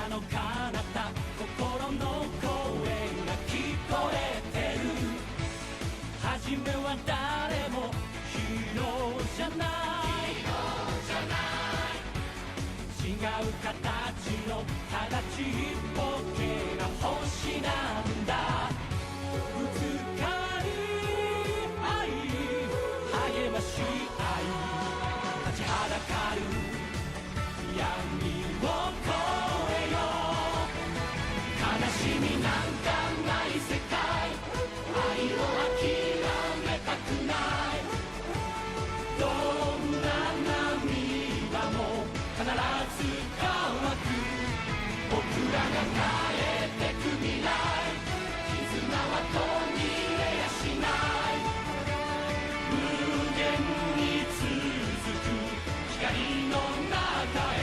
の彼方心の声が聞こえてる初めは誰もヒーローじゃない違う形のただちっぽけな星なんだぶつかり合い励まし合い立ちはだかる闇を越えよう悲しみなんかない世界愛を諦めたくないどんな涙も必ず乾く僕らが変えてく未来絆は途切れやしない無限に続く光の中へ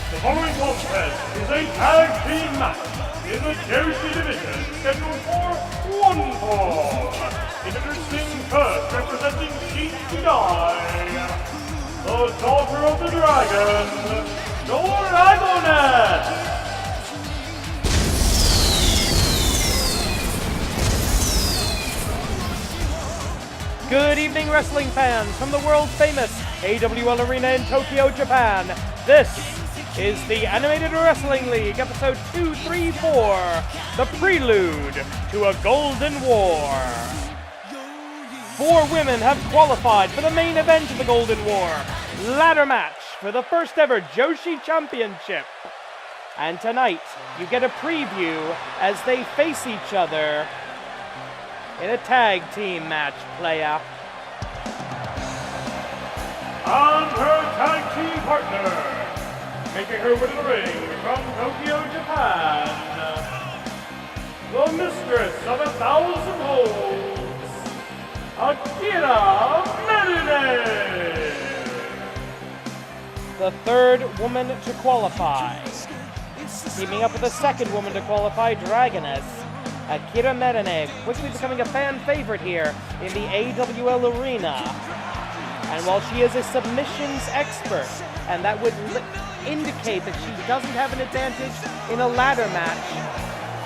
The following contest is a tag team match in the Joshi division scheduled for one fall. Introducing first, representing Team Kidai, the daughter of the dragon, Dragoness. Good evening, wrestling fans, from the world-famous AWL Arena in Tokyo, Japan. This is the Animated Wrestling League, episode 234, the Prelude to a Golden War. 4 women have qualified for the main event of the Golden War, ladder match for the first ever Joshi Championship. And tonight, you get a preview as they face each other in a tag team match, playa. And her tag team partner, making her way to the ring from Tokyo, Japan, the mistress of 1,000 holds, Akira Merine. The third woman to qualify. Teaming up with the second woman to qualify, Dragoness, Akira Merine, quickly becoming a fan favorite here in the AWL Arena. And while she is a submissions expert, and that would indicate that she doesn't have an advantage in a ladder match,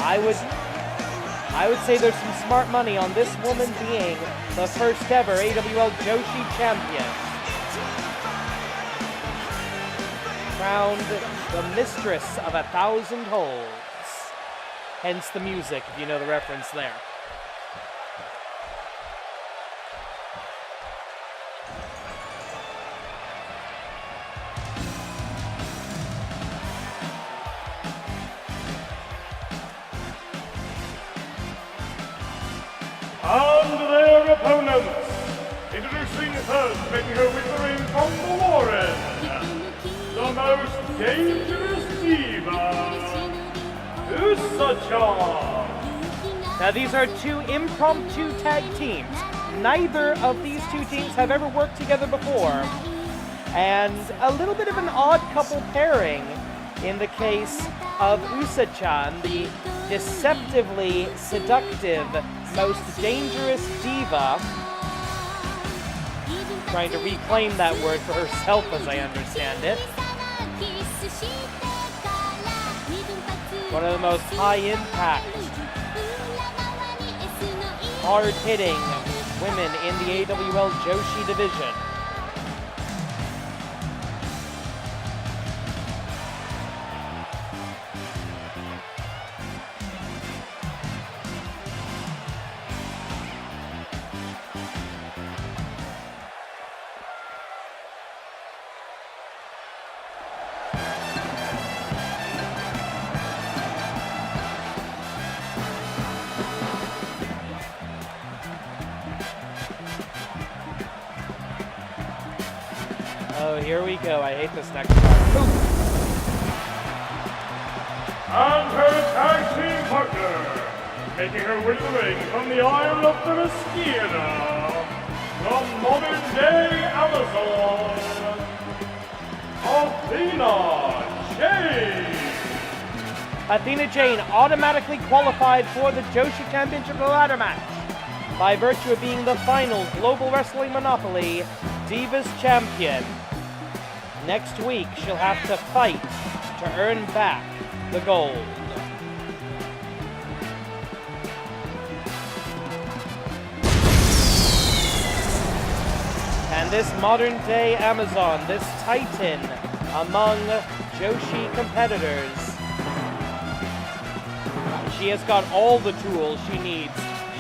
I would say there's some smart money on this woman being the first ever AWL Joshi champion. Crowned the mistress of 1,000 holds. Hence the music, if you know the reference there. And their opponents, introducing first, making her way to the ring from the Warren, the most dangerous diva, Usa-chan. Now these are 2 impromptu tag teams. Neither of these 2 teams have ever worked together before. And a little bit of an odd couple pairing in the case of Usa-chan, the deceptively seductive, most dangerous diva. Trying to reclaim that word for herself as I understand it. One of the most high-impact, hard-hitting women in the AWL Joshi division. Oh, here we go. I hate this next part. Ooh. And her tag team partner, making her way to the ring from the Isle of Themyscira, the modern-day Amazon, Athena Jade. Athena Jane automatically qualified for the Joshi Championship ladder match by virtue of being the final Global Wrestling Monopoly Divas Champion. Next week, she'll have to fight to earn back the gold. And this modern-day Amazon, this titan among Joshi competitors, she has got all the tools she needs.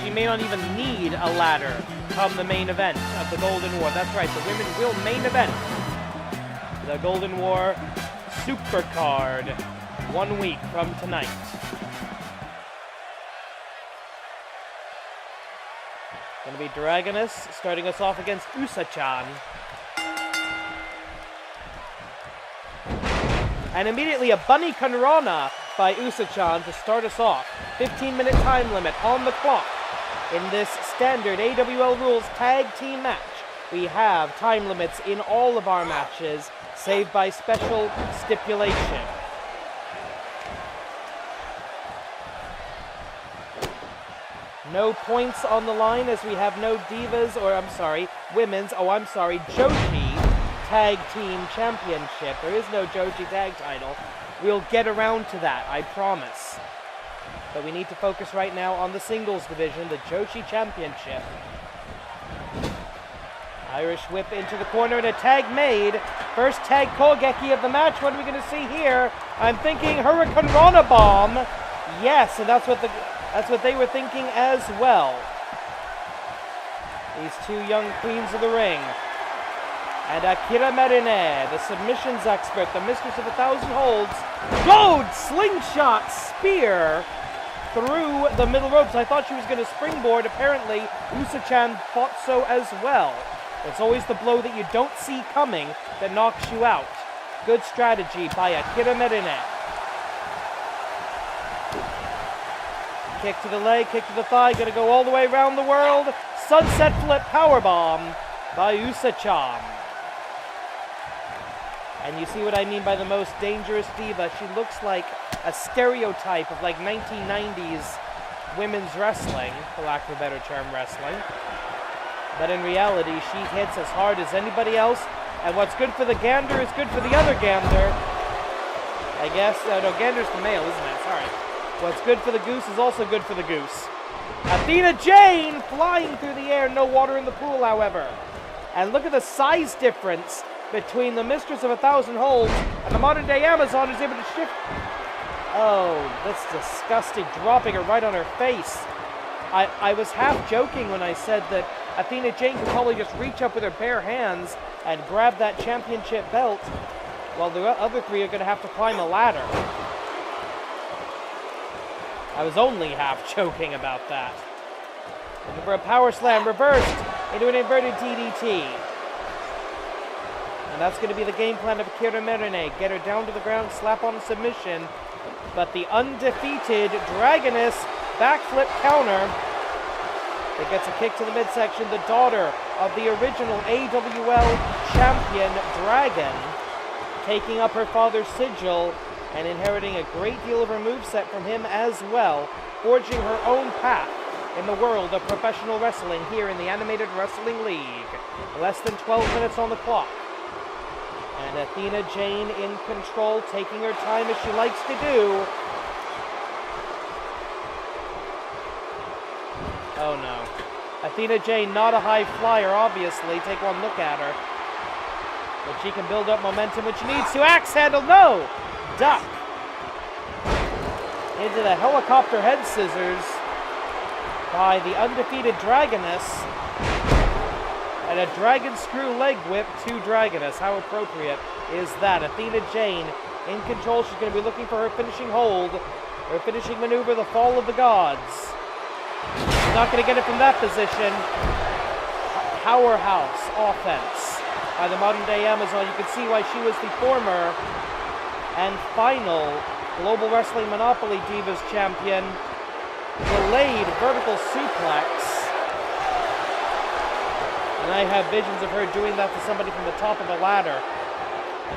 She may not even need a ladder come the main event of the Golden War. That's right, the women will main event the Golden War Supercard 1 week from tonight. Gonna be Dragoness starting us off against Usa-chan. And immediately a Bunny Kanrana by Usa-chan to start us off. 15-minute time limit on the clock. In this standard AWL rules tag team match, we have time limits in all of our matches, save by special stipulation. No points on the line as we have no women's Joshi Tag Team Championship. There is no Joshi Tag title. We'll get around to that, I promise. But we need to focus right now on the singles division, the Joshi Championship. Irish whip into the corner and a tag made. First tag Kogeki of the match. What are we going to see here? I'm thinking Hurricane Rana Bomb. Yes, and that's what they were thinking as well. These two young queens of the ring. And Akira Marine, the submissions expert, the mistress of 1,000 holds, goad slingshot spear through the middle ropes. I thought she was going to springboard. Apparently, Usa-chan thought so as well. It's always the blow that you don't see coming that knocks you out. Good strategy by Akira Marine. Kick to the leg, kick to the thigh, gonna go all the way around the world. Sunset flip powerbomb by Usa-chan. And you see what I mean by the most dangerous diva. She looks like a stereotype of like 1990s women's wrestling, for lack of a better term, wrestling. But in reality, she hits as hard as anybody else. And what's good for the gander is good for the other gander. I guess, no, gander's the male, isn't it? Sorry. What's good for the goose is also good for the goose. Athena Jane flying through the air, no water in the pool, however. And look at the size difference between the mistress of 1,000 holds and the modern day Amazon who's able to shift. Oh, that's disgusting, dropping her right on her face. I was half joking when I said that Athena Jane could probably just reach up with her bare hands and grab that championship belt, while the other three are going to have to climb a ladder. I was only half joking about that. Looking for a power slam, reversed into an inverted DDT. And that's going to be the game plan of Akira Marine. Get her down to the ground, slap on a submission. But the undefeated Dragoness backflip counter that gets a kick to the midsection. The daughter of the original AWL champion Dragon, taking up her father's sigil and inheriting a great deal of her moveset from him as well, forging her own path in the world of professional wrestling here in the Animated Wrestling League. Less than 12 minutes on the clock. And Athena Jane in control, taking her time as she likes to do. Oh no. Athena Jane, not a high flyer, obviously. Take one look at her. But she can build up momentum when she needs to. Axe handle, no! Duck. Into the helicopter head scissors by the undefeated Dragoness. And a dragon screw leg whip to Dragoness. How appropriate is that? Athena Jane in control. She's going to be looking for her finishing hold. Her finishing maneuver, the Fall of the Gods. She's not going to get it from that position. Powerhouse offense by the modern day Amazon. You can see why she was the former and final Global Wrestling Monopoly Divas champion. Delayed vertical suplex. And I have visions of her doing that to somebody from the top of a ladder.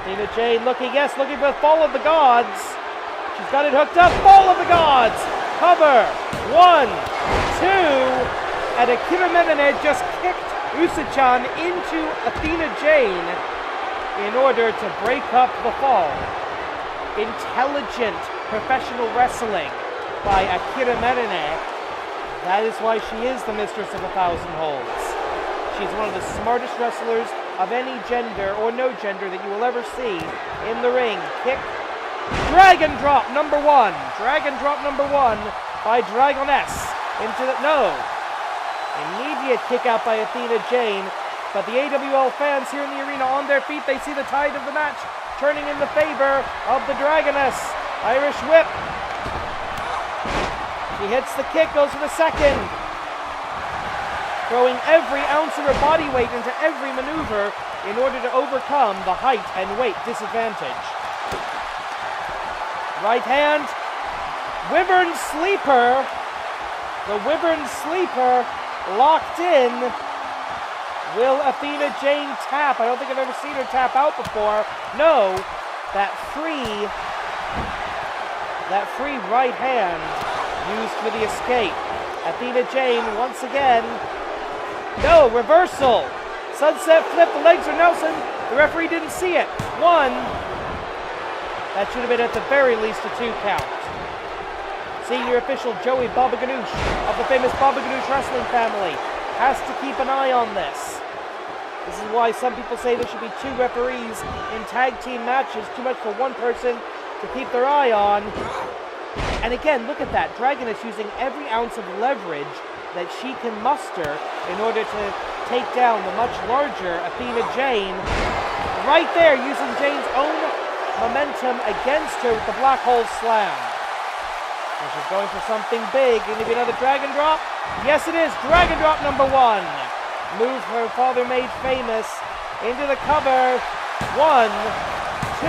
Athena Jane looking, yes, looking for the Fall of the Gods. She's got it hooked up. Fall of the Gods. Cover. 1, 2. And Akira Medane just kicked Usa-chan into Athena Jane in order to break up the fall. Intelligent professional wrestling by Akira Medane. That is why she is the mistress of 1,000 holds. She's one of the smartest wrestlers of any gender or no gender that you will ever see in the ring. Kick. Dragon drop number 1. Dragon drop number 1 by Dragoness into the... No. Immediate kick out by Athena Jane. But the AWL fans here in the arena on their feet, they see the tide of the match turning in the favor of the Dragoness. Irish whip. She hits the kick, goes for the second. Throwing every ounce of her body weight into every maneuver in order to overcome the height and weight disadvantage. Right hand. Wyvern Sleeper. The Wyvern Sleeper locked in. Will Athena Jane tap? I don't think I've ever seen her tap out before. No. That free right hand used for the escape. Athena Jane once again. No, reversal. Sunset flip, the legs are Nelson. The referee didn't see it. 1. That should have been at the very least a 2 count. Senior official Joey Baba Ganoush of the famous Baba Ganoush wrestling family has to keep an eye on this. This is why some people say there should be 2 referees in tag team matches, too much for one person to keep their eye on. And again, look at that. Dragon is using every ounce of leverage that she can muster in order to take down the much larger Athena Jane. Right there, using Jane's own momentum against her with the black hole slam. And she's going for something big. Going to be another dragon drop? Yes, it is. Dragon drop number 1. Move her father made famous. Into the cover. 1,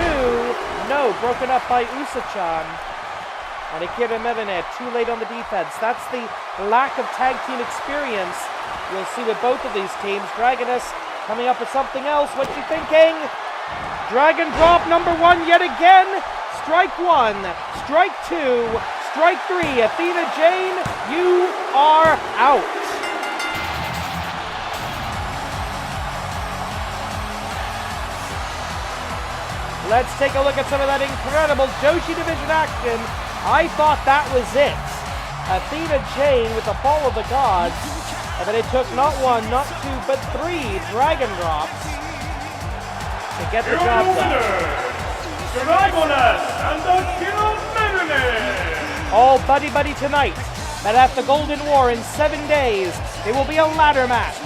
2. No, broken up by Usa-chan. And Akira Medane, too late on the defense. That's the lack of tag team experience you'll see with both of these teams. Dragoness coming up with something else. What's she thinking? Dragon drop number 1 yet again. Strike 1, strike 2, strike 3. Athena Jane, you are out. Let's take a look at some of that incredible Joshi Division action. I thought that was it. Athena Jane with the fall of the gods. And then it took not 1, not 2, but 3 dragon drops to get the job done. Dragoness and Akira Medane. All buddy-buddy tonight. But at the Golden War in 7 days, it will be a ladder match.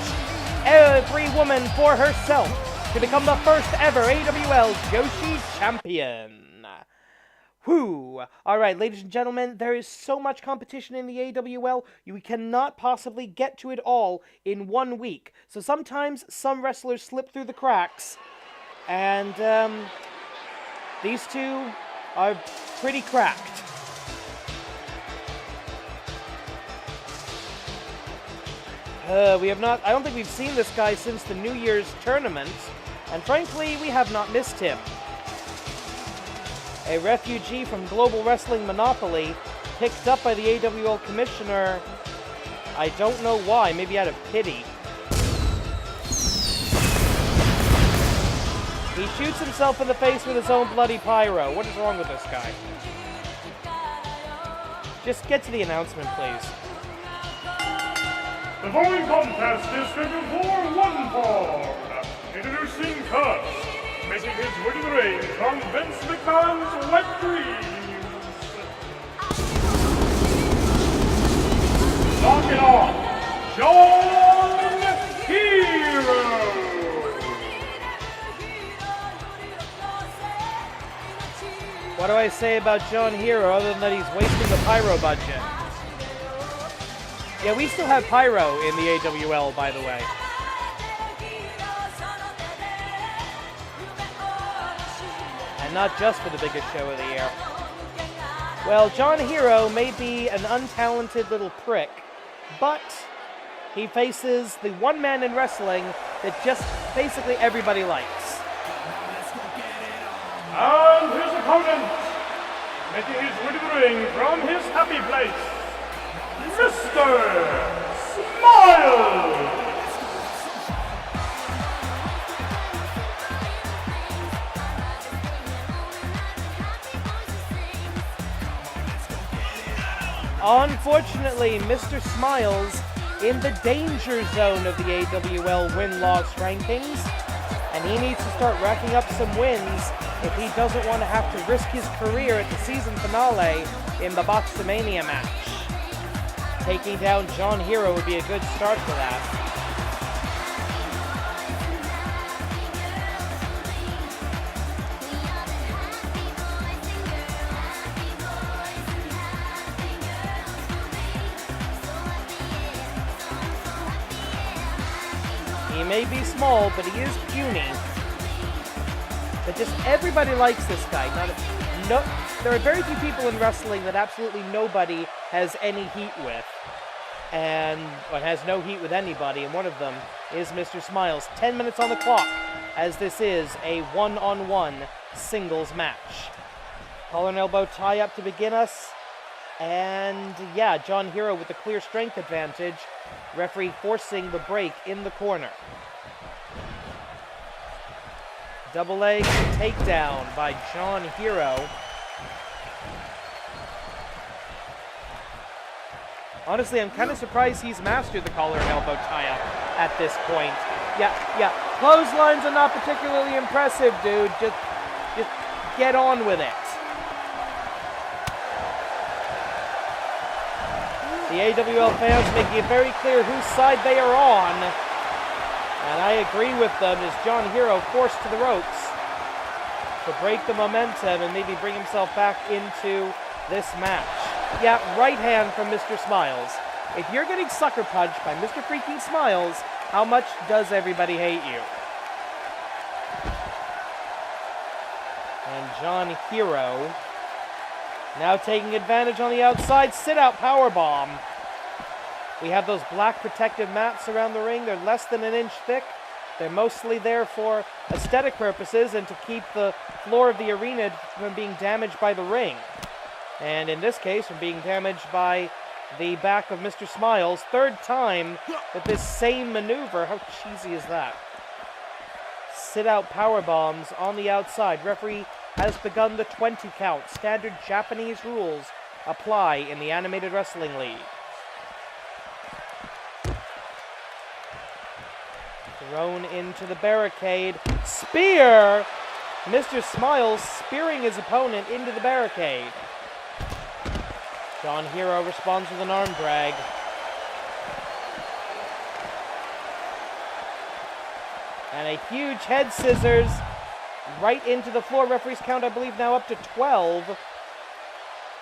Every woman for herself to become the first ever AWL Joshi champion. Whew. Alright, ladies and gentlemen, there is so much competition in the AWL, you cannot possibly get to it all in 1 week. So sometimes some wrestlers slip through the cracks, and these two are pretty cracked. We have not, I don't think we've seen this guy since the New Year's tournament, and frankly, we have not missed him. A refugee from Global Wrestling Monopoly, picked up by the AWL commissioner. I don't know why, maybe out of pity. He shoots himself in the face with his own bloody pyro. What is wrong with this guy? Just get to the announcement, please. The following contest is scheduled for 1 fall. Introducing first, making his way to the ring from Vince McMahon's wet dreams. Knock it off, John Hero. What do I say about John Hero other than that he's wasting the pyro budget? Yeah, we still have pyro in the AWL, by the way. And not just for the biggest show of the year. Well, John Hero may be an untalented little prick, but he faces the one man in wrestling that just basically everybody likes. And his opponent, making his way to the ring from his happy place, Mr. Smiles! Unfortunately, Mr. Smiles in the danger zone of the AWL win-loss rankings, and he needs to start racking up some wins if he doesn't want to have to risk his career at the season finale in the Boxomania match. Taking down John Hero would be a good start for that. He may be small, but he is puny. But just everybody likes this guy. There are very few people in wrestling that absolutely nobody has any heat with. And has no heat with anybody, and one of them is Mr. Smiles. 10 minutes on the clock, as this is a one-on-one singles match. Collar and elbow tie-up to begin us. And yeah, John Hero with the clear strength advantage. Referee forcing the break in the corner. Double leg takedown by John Hero. Honestly, I'm kind of surprised he's mastered the collar and elbow tie-up at this point. Yeah. Clotheslines are not particularly impressive, dude. Just get on with it. The AWL fans making it very clear whose side they are on. And I agree with them as John Hero forced to the ropes to break the momentum and maybe bring himself back into this match. Yeah, right hand from Mr. Smiles. If you're getting sucker punched by Mr. Freaking Smiles, how much does everybody hate you? And John Hero now taking advantage on the outside, sit-out powerbomb. We have those black protective mats around the ring. They're less than an inch thick. They're mostly there for aesthetic purposes and to keep the floor of the arena from being damaged by the ring. And in this case, from being damaged by the back of Mr. Smiles. Third time with this same maneuver. How cheesy is that? Sit-out powerbombs on the outside. Referee has begun the 20 count. Standard Japanese rules apply in the Animated Wrestling League. Thrown into the barricade. Spear! Mr. Smiles spearing his opponent into the barricade. John Hero responds with an arm drag. And a huge head scissors right into the floor. Referee's count, I believe, now up to 12.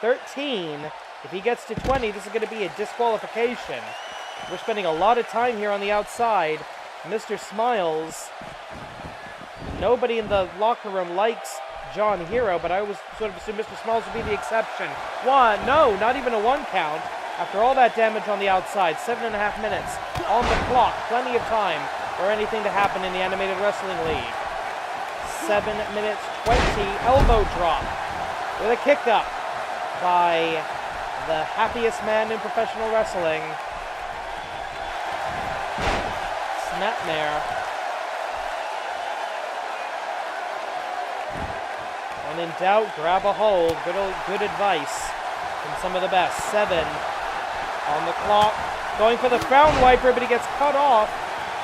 13. If he gets to 20, this is going to be a disqualification. We're spending a lot of time here on the outside. Mr. Smiles. Nobody in the locker room likes John Hero, but I always sort of assumed Mr. Smiles would be the exception. No, not even a 1 count. After all that damage on the outside, 7.5 minutes on the clock. Plenty of time for anything to happen in the Animated Wrestling League. 7 minutes 20, elbow drop with a kick up by the happiest man in professional wrestling. Snapmare. When in doubt, grab a hold. Good advice from some of the best. 7 on the clock. Going for the frown wiper, but he gets cut off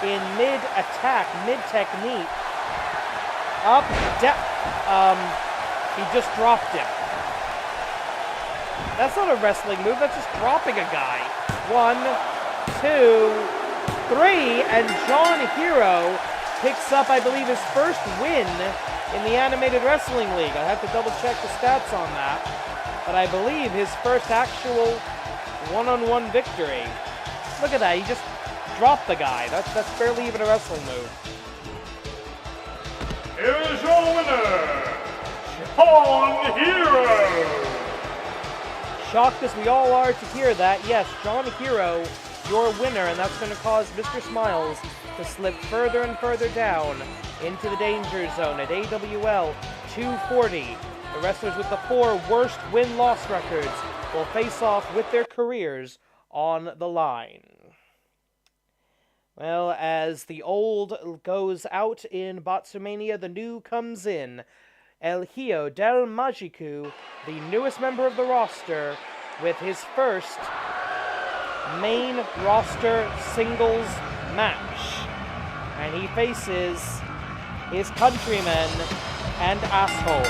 in mid-attack, mid-technique. Up, he just dropped him. That's not a wrestling move, that's just dropping a guy. 1, 2, 3, and John Hero picks up, I believe, his first win in the Animated Wrestling League. I have to double check the stats on that, but I believe his first actual one-on-one victory. Look at that, he just dropped the guy. That's barely even a wrestling move. Here is your winner, John Hero! Shocked as we all are to hear that, yes, John Hero, your winner, and that's going to cause Mr. Smiles to slip further and further down into the danger zone at AWL 240. The wrestlers with the 4 worst win-loss records will face off with their careers on the line. Well, as the old goes out in Botsumania, the new comes in. El Hijo del Magico, the newest member of the roster, with his first main roster singles match. And he faces his countryman and asshole.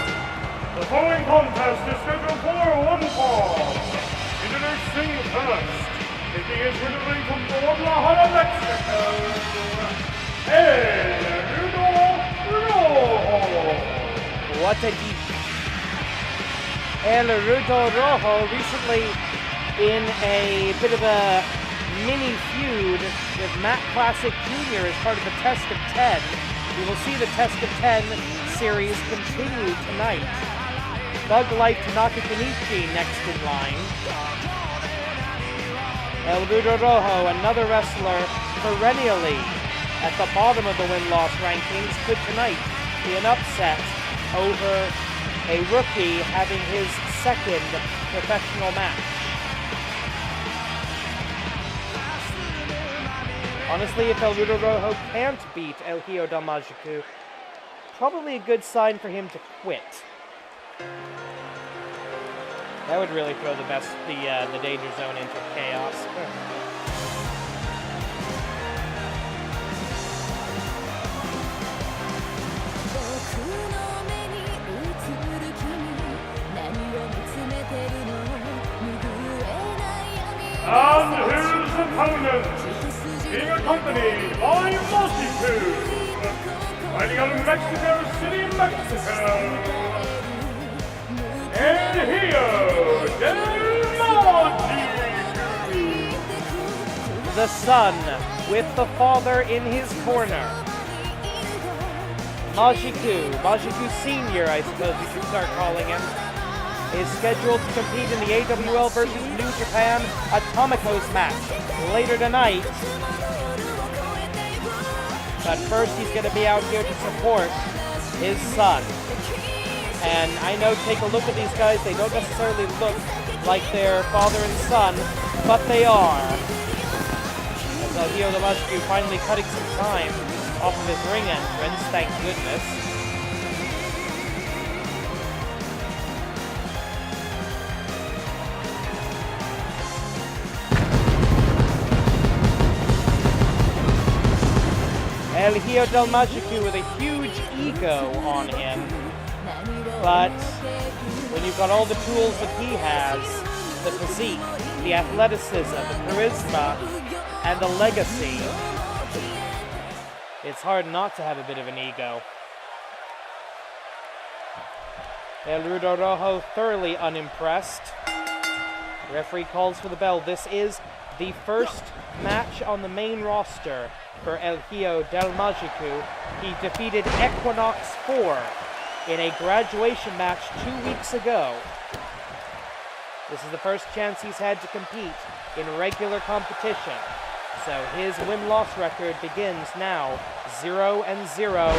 The following contest is scheduled for one fall. Introducing first, taking his winning from Guadalajara, Mexico, El Rojo. What a deep. El Rudo Rojo recently in a bit of a mini feud with Matt Classic Jr. as part of the Test of 10. We will see the Test of 10 series continue tonight. Thug Life Tanaka Kenichi next in line. El Rudo Rojo, another wrestler perennially at the bottom of the win-loss rankings, could tonight be an upset over a rookie having his second professional match. Honestly, if El Rudo Rojo can't beat El Hijo del Magico, probably a good sign for him to quit. That would really throw the Danger Zone into chaos. And his opponent, being accompanied by Multitude, fighting out of Mexico City, Mexico, El Hijo del Magico. The son with the father in his corner. Magico Senior, I suppose we should start calling him, is scheduled to compete in the AWL versus New Japan Atomicos match later tonight. But first he's going to be out here to support his son. And I know, take a look at these guys, they don't necessarily look like their father and son, but they are. As El Hijo del Magico finally cutting some time off of his ring entrance, thank goodness. El Hijo del Magico with a huge ego on him, but when you've got all the tools that he has, the physique, the athleticism, the charisma, and the legacy, it's hard not to have a bit of an ego. El Rudo Rojo thoroughly unimpressed. The referee calls for the bell. This is the first match on the main roster for El Hijo del Magico. He defeated Equinox 4 in a graduation match 2 weeks ago. This is the first chance he's had to compete in regular competition. So his win-loss record begins now 0-0.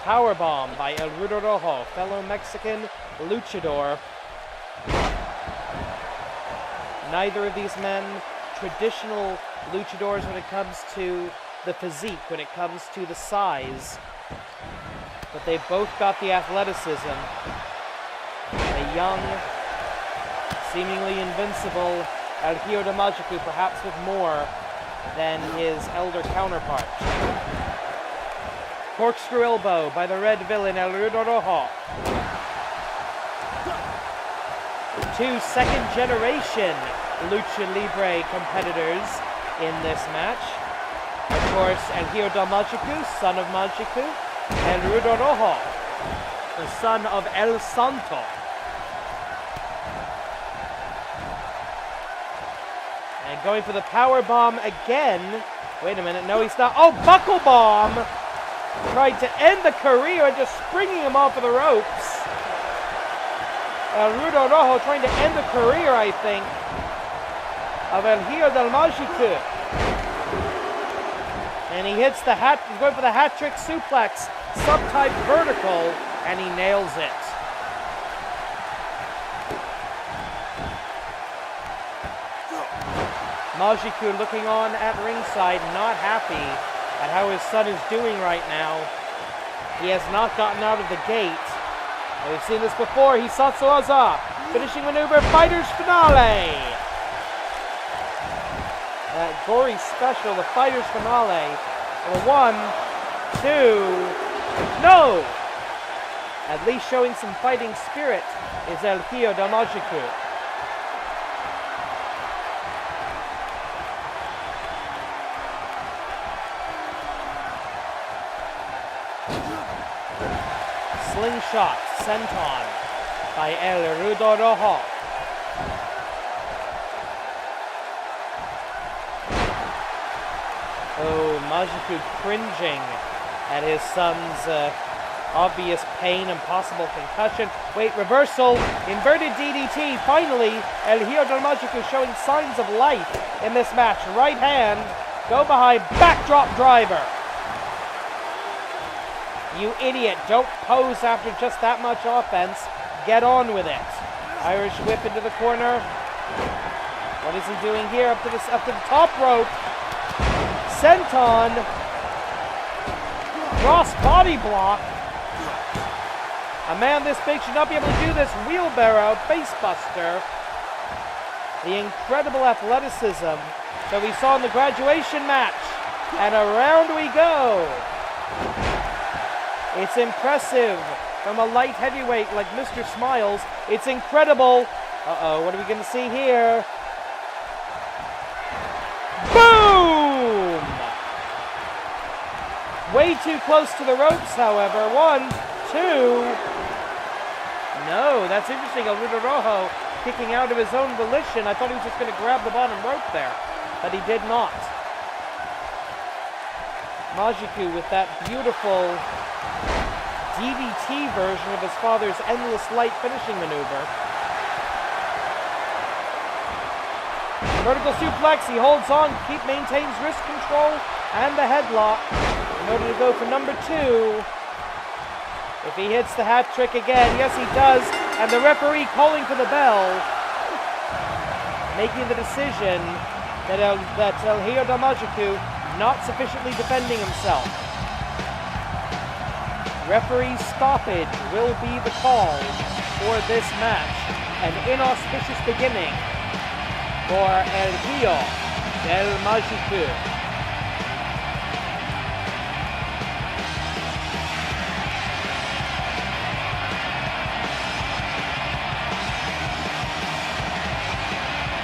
Powerbomb by El Rudo Rojo, fellow Mexican luchador. Neither of these men traditional luchadors when it comes to the physique, when it comes to the size, but they've both got the athleticism. A young, seemingly invincible El Hijo del Magico, perhaps with more than his elder counterpart. Corkscrew elbow by the red villain El Rudo Rojo. Two second-generation Lucha Libre competitors in this match. Of course, El Hijo del Magico, son of Magico, El Rudo Rojo, the son of El Santo. And going for the power bomb again. Wait a minute, no, he's not. Oh, buckle bomb! Tried to end the career and just springing him off of the ropes. El Rudo Rojo trying to end the career, I think, of El Hijo del Magico. And he hits the hat, he's going for the hat trick suplex, subtype vertical, and he nails it. Majiku looking on at ringside, not happy at how his son is doing right now. He has not gotten out of the gate. We've seen this before. Hisatsu Oza, finishing maneuver, Fighters Finale. That gory special, the Fighters Finale. For 1, 2, no! At least showing some fighting spirit is El Hiyo del Majiku. Slingshot senton by El Rudo Rojo. Oh, Majiku cringing at his son's obvious pain and possible concussion. Wait, reversal, inverted DDT. Finally, El Hiyo del Majiku showing signs of life in this match. Right hand, go behind, backdrop driver. You idiot, don't pose after just that much offense. Get on with it. Irish whip into the corner. What is he doing here? Up to the top rope. Senton. Cross body block. A man this big should not be able to do this. Wheelbarrow, facebuster. The incredible athleticism that we saw in the graduation match. And around we go. It's impressive from a light heavyweight like Mr. Smiles. It's incredible. Uh-oh, what are we going to see here? Boom! Way too close to the ropes, however. 1, 2. No, that's interesting. El Rudo Rojo kicking out of his own volition. I thought he was just going to grab the bottom rope there, but he did not. Majiku with that beautiful DDT version of his father's endless light finishing maneuver. Vertical suplex, he holds on, maintains wrist control and the headlock in order to go for number 2. If he hits the hat trick again, yes he does, and the referee calling for the bell, making the decision that El Hiyo del Majiku not sufficiently defending himself. Referee stoppage will be the call for this match. An inauspicious beginning for El Hiyo del Majiku.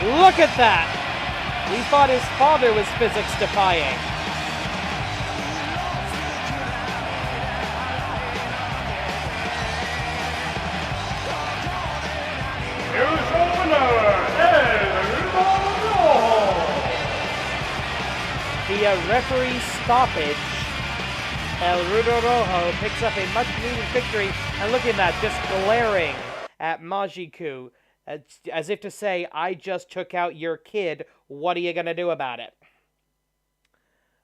Look at that! He thought his father was physics defying. Here's your winner, El Rudo Rojo. Via referee stoppage, El Rudo Rojo picks up a much-needed victory. And look at that, just glaring at Majiku, as if to say, I just took out your kid, what are you going to do about it?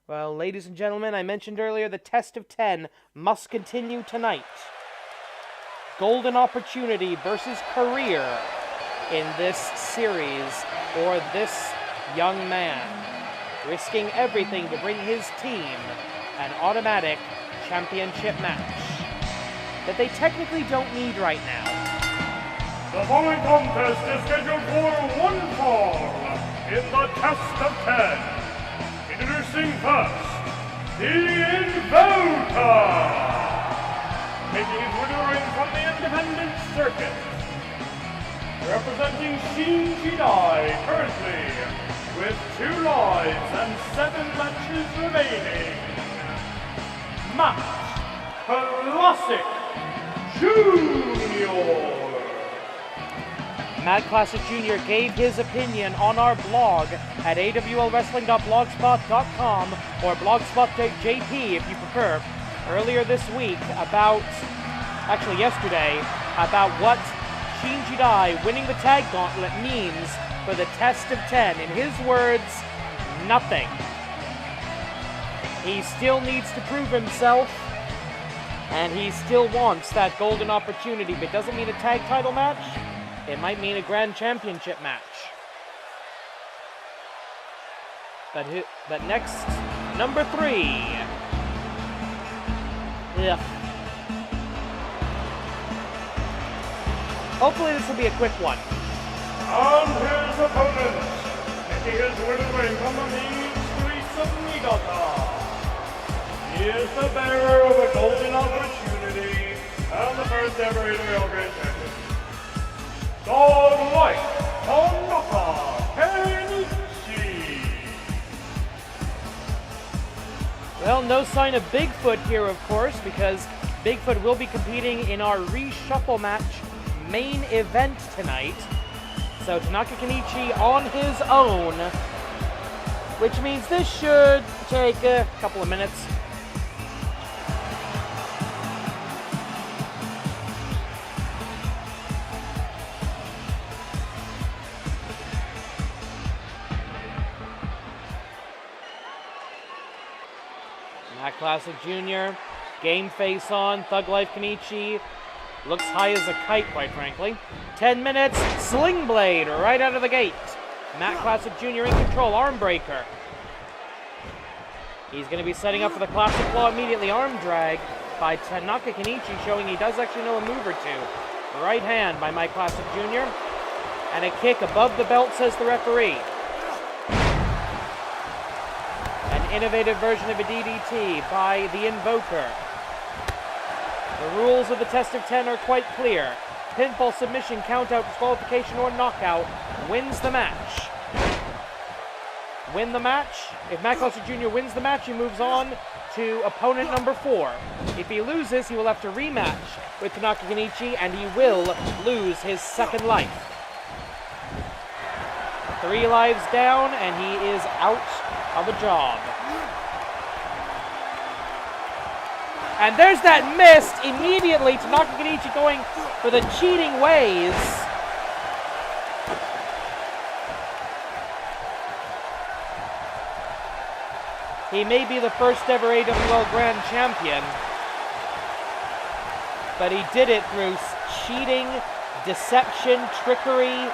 Well, ladies and gentlemen, I mentioned earlier the test of 10 must continue tonight. Golden opportunity versus career in this series for this young man, risking everything to bring his team an automatic championship match that they technically don't need right now. The following contest is scheduled for one fall in the test of 10. Introducing first, the Invoker. Making his way to the ring from the independent circuit. Representing Shin Jidai currently with 2 lives and 7 matches remaining. Matt Classic Jr. Matt Classic Jr. gave his opinion on our blog at awlwrestling.blogspot.com or blogspot.jp if you prefer, earlier this week yesterday, about what Shin Jidai winning the tag gauntlet means for the test of 10. In his words, nothing. He still needs to prove himself, and he still wants that golden opportunity, but it doesn't mean a tag title match. It might mean a grand championship match. But next, number 3. Ugh. Hopefully this will be a quick one. And his opponent, making his way to the ring from the mean streets of Niigata. He is the bearer of a golden opportunity and the first ever AWL Grand Champion. Dog White, Tanaka Kenichi. Well, no sign of Bigfoot here, of course, because Bigfoot will be competing in our reshuffle match main event tonight. So Tanaka Kenichi on his own, which means this should take a couple of minutes. Matt Classic Jr., game face on, Thug Life Kenichi. Looks high as a kite, quite frankly. 10 minutes, Sling Blade right out of the gate. Matt Classic Jr. in control, arm breaker. He's going to be setting up for the Classic Claw immediately. Arm drag by Tanaka Kenichi, showing he does actually know a move or two. Right hand by Mike Classic Jr. And a kick above the belt, says the referee. An innovative version of a DDT by the Invoker. The rules of the test of 10 are quite clear. Pinfall, submission, countout, disqualification, or knockout wins the match. Win the match. If Matt Classic Jr. wins the match, he moves on to opponent number 4. If he loses, he will have to rematch with Tanaka Kenichi, and he will lose his second life. 3 lives down, and he is out of a job. And there's that mist immediately. Tanaka Kenichi going for the cheating ways. He may be the first ever AWL Grand Champion, but he did it through cheating, deception, trickery,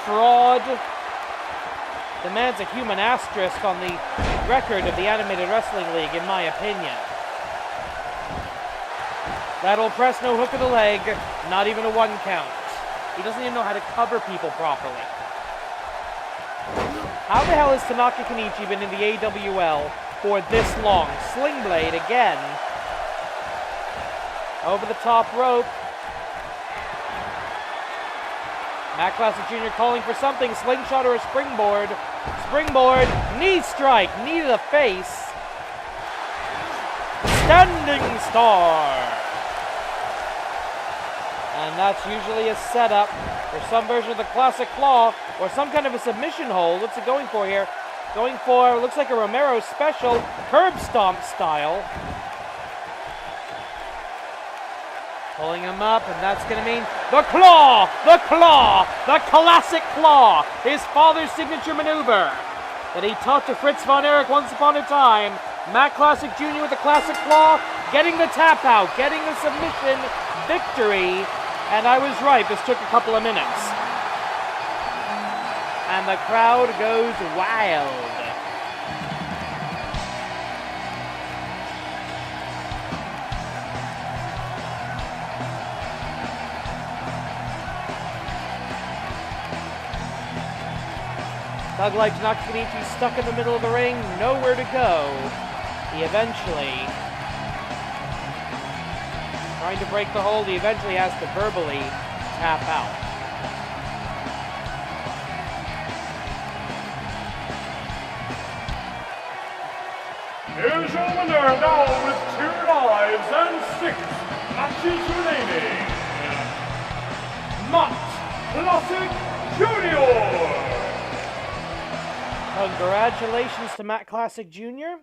fraud. The man's a human asterisk on the record of the Animated Wrestling League, in my opinion. That'll press, no hook of the leg, not even a 1 count. He doesn't even know how to cover people properly. How the hell has Tanaka Kenichi been in the AWL for this long? Sling Blade again. Over the top rope. Matt Classic Jr. calling for something. Slingshot or a springboard. Springboard. Knee strike. Knee to the face. Standing star. And that's usually a setup for some version of the Classic Claw or some kind of a submission hold. What's it going for here? Going for, looks like a Romero special, curb stomp style. Pulling him up, and that's going to mean the claw, the Classic Claw, his father's signature maneuver that he taught to Fritz von Erich once upon a time. Matt Classic Jr. with the Classic Claw, getting the tap out, getting the submission victory. And I was right, this took a couple of minutes. And the crowd goes wild. Thug Life Tanaka Kenichi stuck in the middle of the ring, nowhere to go. He eventually, trying to break the hold, he eventually has to verbally tap out. Here's your winner now with 2 lives and 6 matches remaining. Matt Classic Jr. Congratulations to Matt Classic Jr.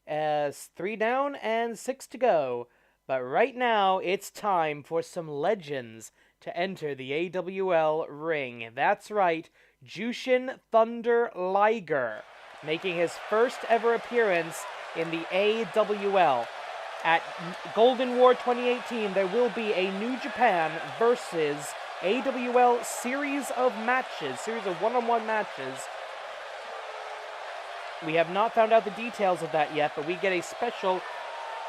As 3 down and 6 to go. But right now, it's time for some legends to enter the AWL ring. That's right, Jushin Thunder Liger, making his first ever appearance in the AWL. At Golden War 2018, there will be a New Japan versus AWL series of matches, series of one-on-one matches. We have not found out the details of that yet, but we get a special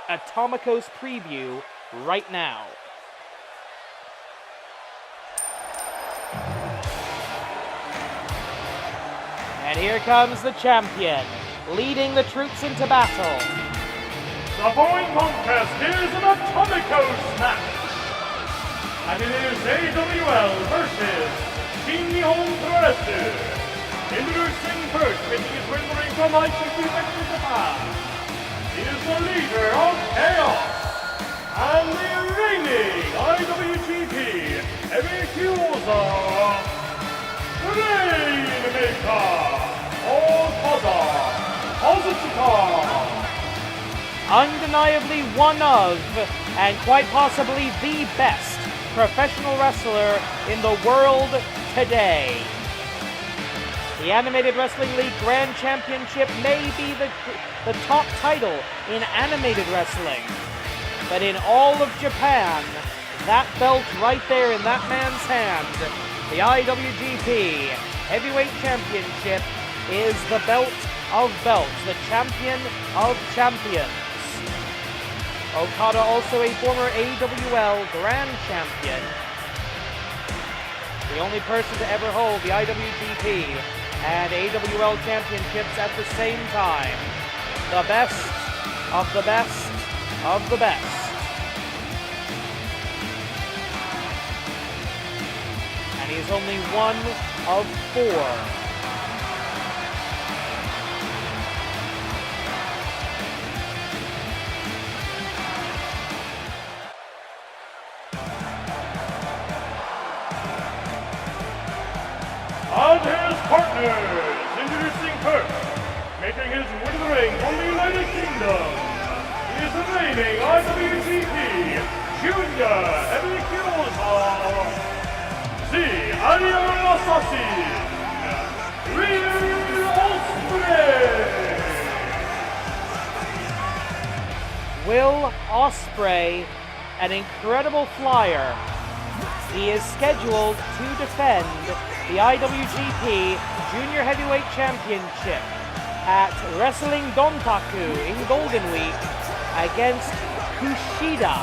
Atomicos preview right now. And here comes the champion, leading the troops into battle. The following contest is an Atomicos match. And it is AWL versus Shin-Nihon Prelude. Introducing first, making his way to the ring from Aichi Prefecture, Japan. He is the leader of Chaos and the reigning IWGP Heavyweight Rainmaker, Okada Kazuchika. Undeniably one of, and quite possibly the best professional wrestler in the world today. The Animated Wrestling League Grand Championship may be the top title in animated wrestling, but in all of Japan, that belt right there in that man's hand, the IWGP Heavyweight Championship, is the belt of belts, the champion of champions. Okada, also a former AWL Grand Champion, the only person to ever hold the IWGP and AWL Championships at the same time. The best of the best of the best. And he's only one of four. And his partners, introducing first, making his way to the ring from the United Kingdom. He is the reigning IWGP Junior Heavyweight the Ariel Assassin, Will Ospreay. Will Ospreay, an incredible flyer. He is scheduled to defend the IWGP Junior Heavyweight Championship at Wrestling Dontaku in Golden Week against Kushida.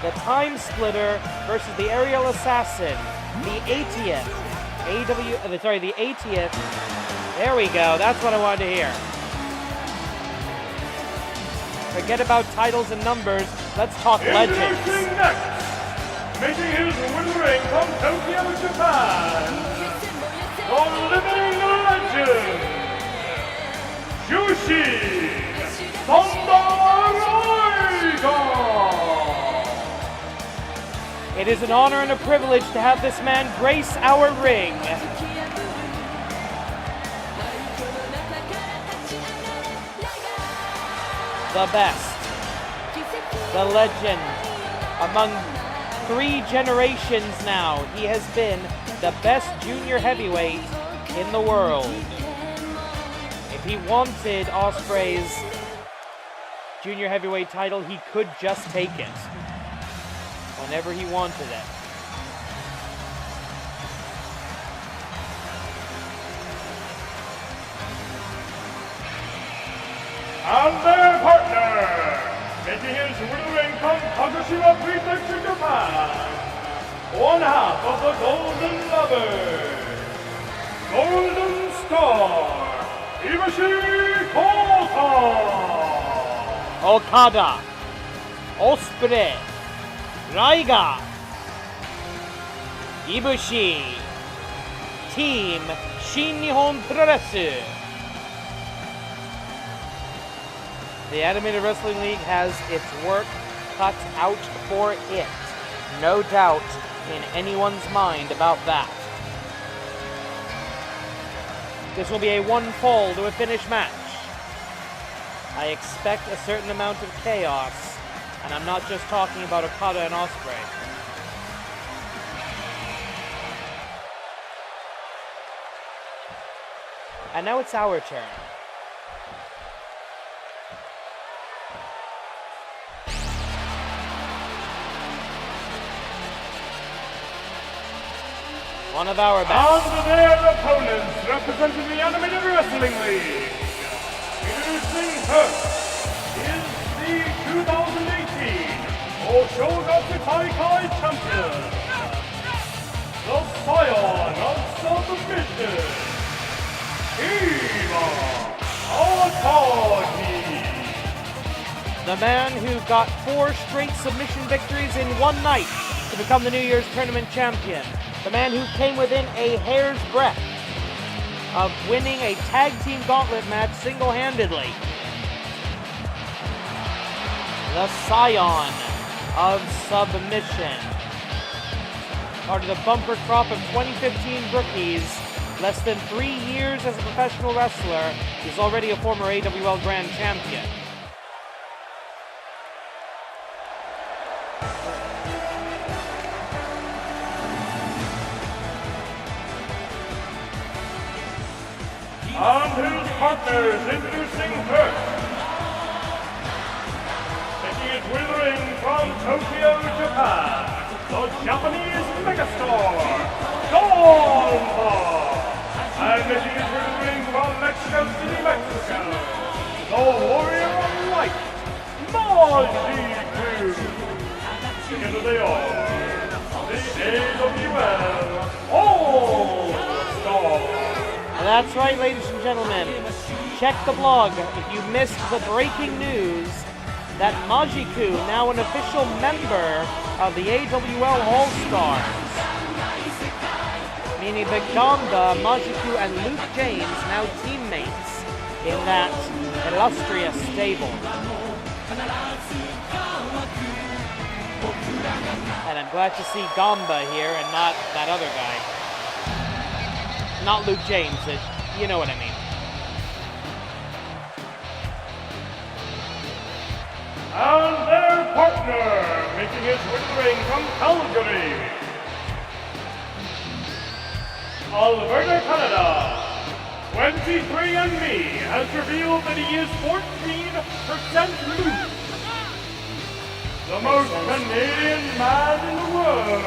The Time Splitter versus the Aerial Assassin, the 80th the 80th. There we go. That's what I wanted to hear. Forget about titles and numbers. Let's talk legends. Introducing next, making his way to the ring from Tokyo, Japan, the living legend, Jushi Sandaraiga. It is an honor and a privilege to have this man grace our ring. The best, the legend, among 3 generations now, he has been the best junior heavyweight in the world. If he wanted Ospreay's junior heavyweight title, he could just take it whenever he wanted it. And their partner, making his way to the ring from Kagoshima Prefecture, Japan, one half of the Golden Lovers, Golden Star, Ibushi Kota. Okada, Ospreay, Raiga, Ibushi, Team Shin-Nihon Prelude. The Animated Wrestling League has its work cut out for it. No doubt in anyone's mind about that. This will be a one fall to a finish match. I expect a certain amount of chaos, and I'm not just talking about Okada and Ospreay. And now it's our turn. One of our best. On to their opponents, representing the Animated Wrestling League. Introducing first is the 2018 Oshogatsu Taikai champion, the Scion of Submission, Eva Akagi. The man who got 4 straight submission victories in one night to become the New Year's Tournament champion. The man who came within a hair's breadth of winning a tag team gauntlet match single-handedly. The Scion of Submission. Part of the bumper crop of 2015 rookies, less than 3 years as a professional wrestler, he's already a former AWL Grand Champion. And his partners, introducing first, taking his withering from Tokyo, Japan, the Japanese megastar, Gamba. And making his withering from Mexico City, Mexico, the warrior of light, Majiku. Together they are the AWL All-Stars. That's right, ladies and gentlemen. Check the blog if you missed the breaking news that Majiku, now an official member of the AWL All-Stars. Meaning that Gamba, Majiku, and Luke James now teammates in that illustrious stable. And I'm glad to see Gamba here and not that other guy. Not Luke James, you know what I mean. And their partner, making his withering from Calgary, Alberta, Canada, 23andMe has revealed that he is 14% loose. The most Canadian man in the world,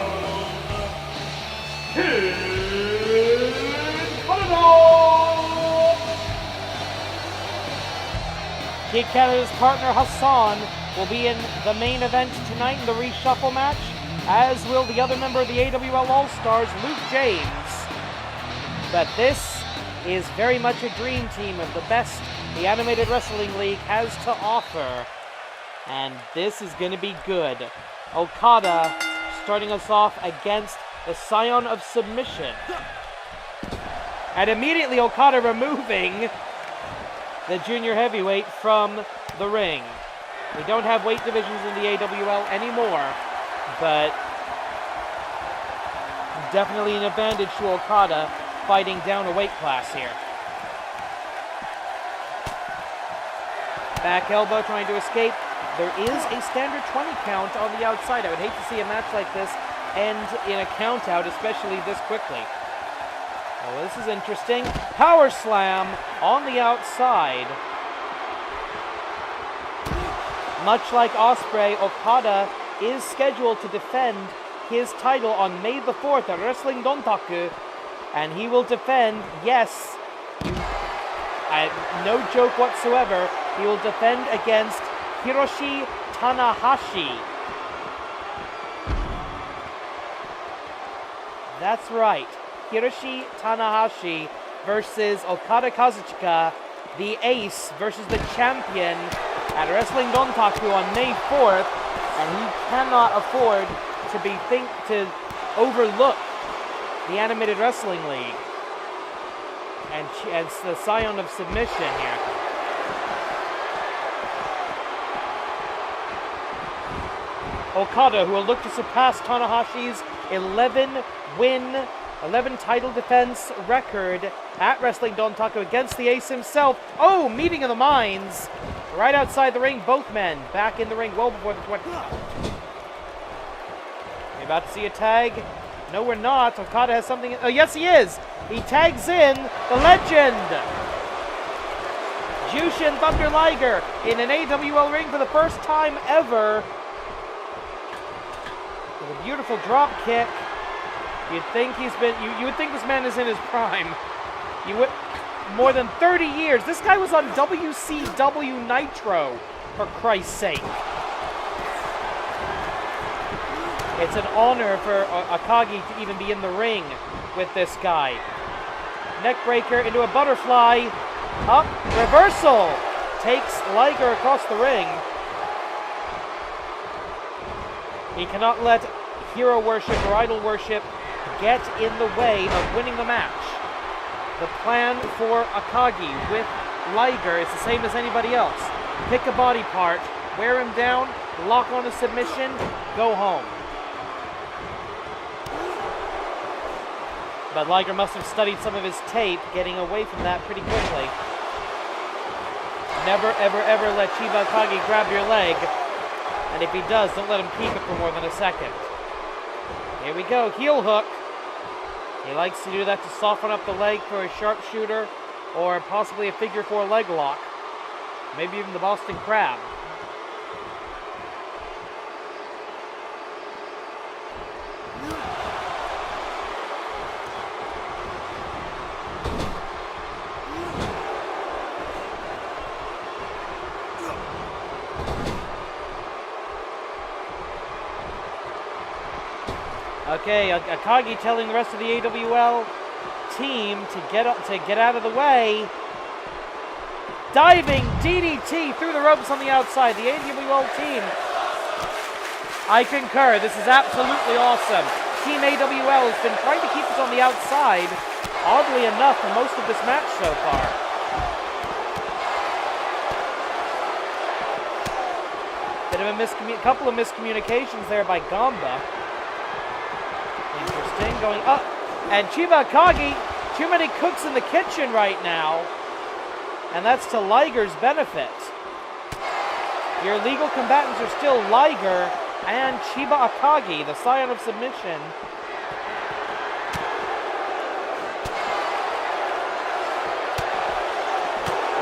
Kid Canada's partner Hassan will be in the main event tonight in the reshuffle match, as will the other member of the AWL All-Stars, Luke James. But this is very much a dream team of the best the Animated Wrestling League has to offer. And this is going to be good. Okada starting us off against the Scion of Submission. And immediately Okada removing the junior heavyweight from the ring. We don't have weight divisions in the AWL anymore, but definitely an advantage to Okada fighting down a weight class here. Back elbow trying to escape. There is a standard 20 count on the outside. I would hate to see a match like this end in a count out, especially this quickly. Well, this is interesting. Power slam on the outside. Much like Ospreay, Okada is scheduled to defend his title on May the 4th at Wrestling Dontaku. And he will defend, yes, no joke whatsoever, he will defend against Hiroshi Tanahashi. That's right. Hiroshi Tanahashi versus Okada Kazuchika, the ace versus the champion at Wrestling Dontaku on May 4th, and he cannot afford to overlook the Animated Wrestling League and it's the Scion of Submission here. Okada, who will look to surpass Tanahashi's 11 title defense record at Wrestling Dontaku against the ace himself. Oh, meeting of the minds. Right outside the ring, both men back in the ring well before the 20. We're about to see a tag. No, we're not. Okada has something. Oh, yes, he is. He tags in the legend. Jushin Thunder Liger in an AWL ring for the first time ever. With a beautiful drop kick. You'd think he's been. You would think this man is in his prime. You would more than 30 years. This guy was on WCW Nitro, for Christ's sake. It's an honor for Akagi to even be in the ring with this guy. Neckbreaker into a butterfly. Up, reversal. Takes Liger across the ring. He cannot let hero worship or idol worship get in the way of winning the match. The plan for Akagi with Liger is the same as anybody else. Pick a body part, wear him down, lock on a submission, go home. But Liger must have studied some of his tape, getting away from that pretty quickly. Never, ever, ever let Chiba Akagi grab your leg. And if he does, don't let him keep it for more than a second. Here we go, heel hook. He likes to do that to soften up the leg for a sharpshooter or possibly a figure 4 leg lock. Maybe even the Boston Crab. Okay, Akagi telling the rest of the AWL team to get out of the way. Diving DDT through the ropes on the outside. The AWL team, I concur. This is absolutely awesome. Team AWL has been trying to keep us on the outside, oddly enough, for most of this match so far. Bit of a couple of miscommunications there by Gamba. Interesting, going up. And Chiba Akagi, too many cooks in the kitchen right now. And that's to Liger's benefit. Your legal combatants are still Liger and Chiba Akagi, the scion of submission.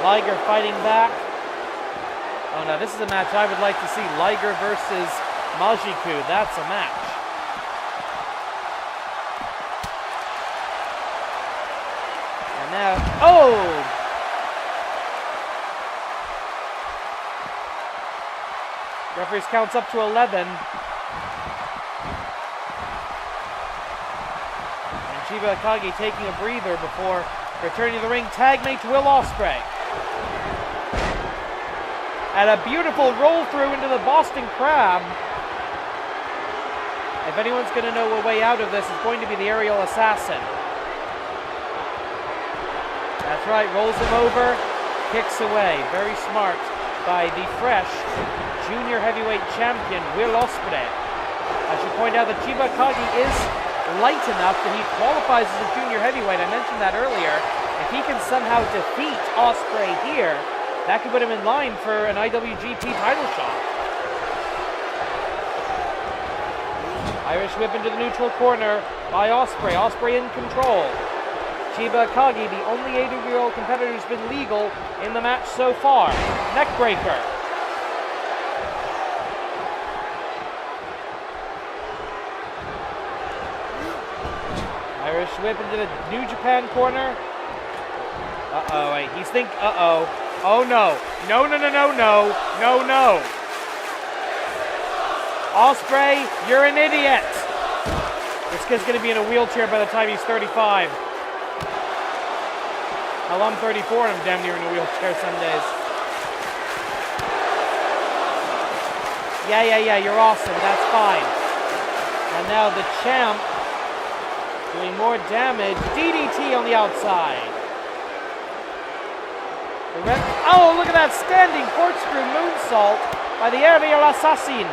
Liger fighting back. Oh no, this is a match I would like to see. Liger versus Majiku. That's a match. And now, oh! Referee counts up to 11. And Chiba Akagi taking a breather before returning to the ring. Tag mate to Will Ospreay. And a beautiful roll through into the Boston Crab. If anyone's going to know a way out of this, it's going to be the aerial assassin. That's right, rolls him over, kicks away. Very smart by the fresh junior heavyweight champion, Will Ospreay. I should point out that Chiba Akagi is light enough that he qualifies as a junior heavyweight. I mentioned that earlier. If he can somehow defeat Ospreay here, that could put him in line for an IWGP title shot. Irish whip into the neutral corner by Ospreay. Ospreay in control. Chiba Akagi, the only AWL competitor who's been legal in the match so far. Neckbreaker. Irish whip into the New Japan corner. Uh-oh, wait, he's thinking, uh-oh. Oh no. No, no, no, no, no. No, no. Ospreay, you're an idiot. This kid's going to be in a wheelchair by the time he's 35. Well, I'm 34 and I'm damn near in a wheelchair some days. Yeah, you're awesome. That's fine. And now the champ doing more damage. DDT on the outside. Oh, look at that standing corkscrew moonsault by the aerial assassin.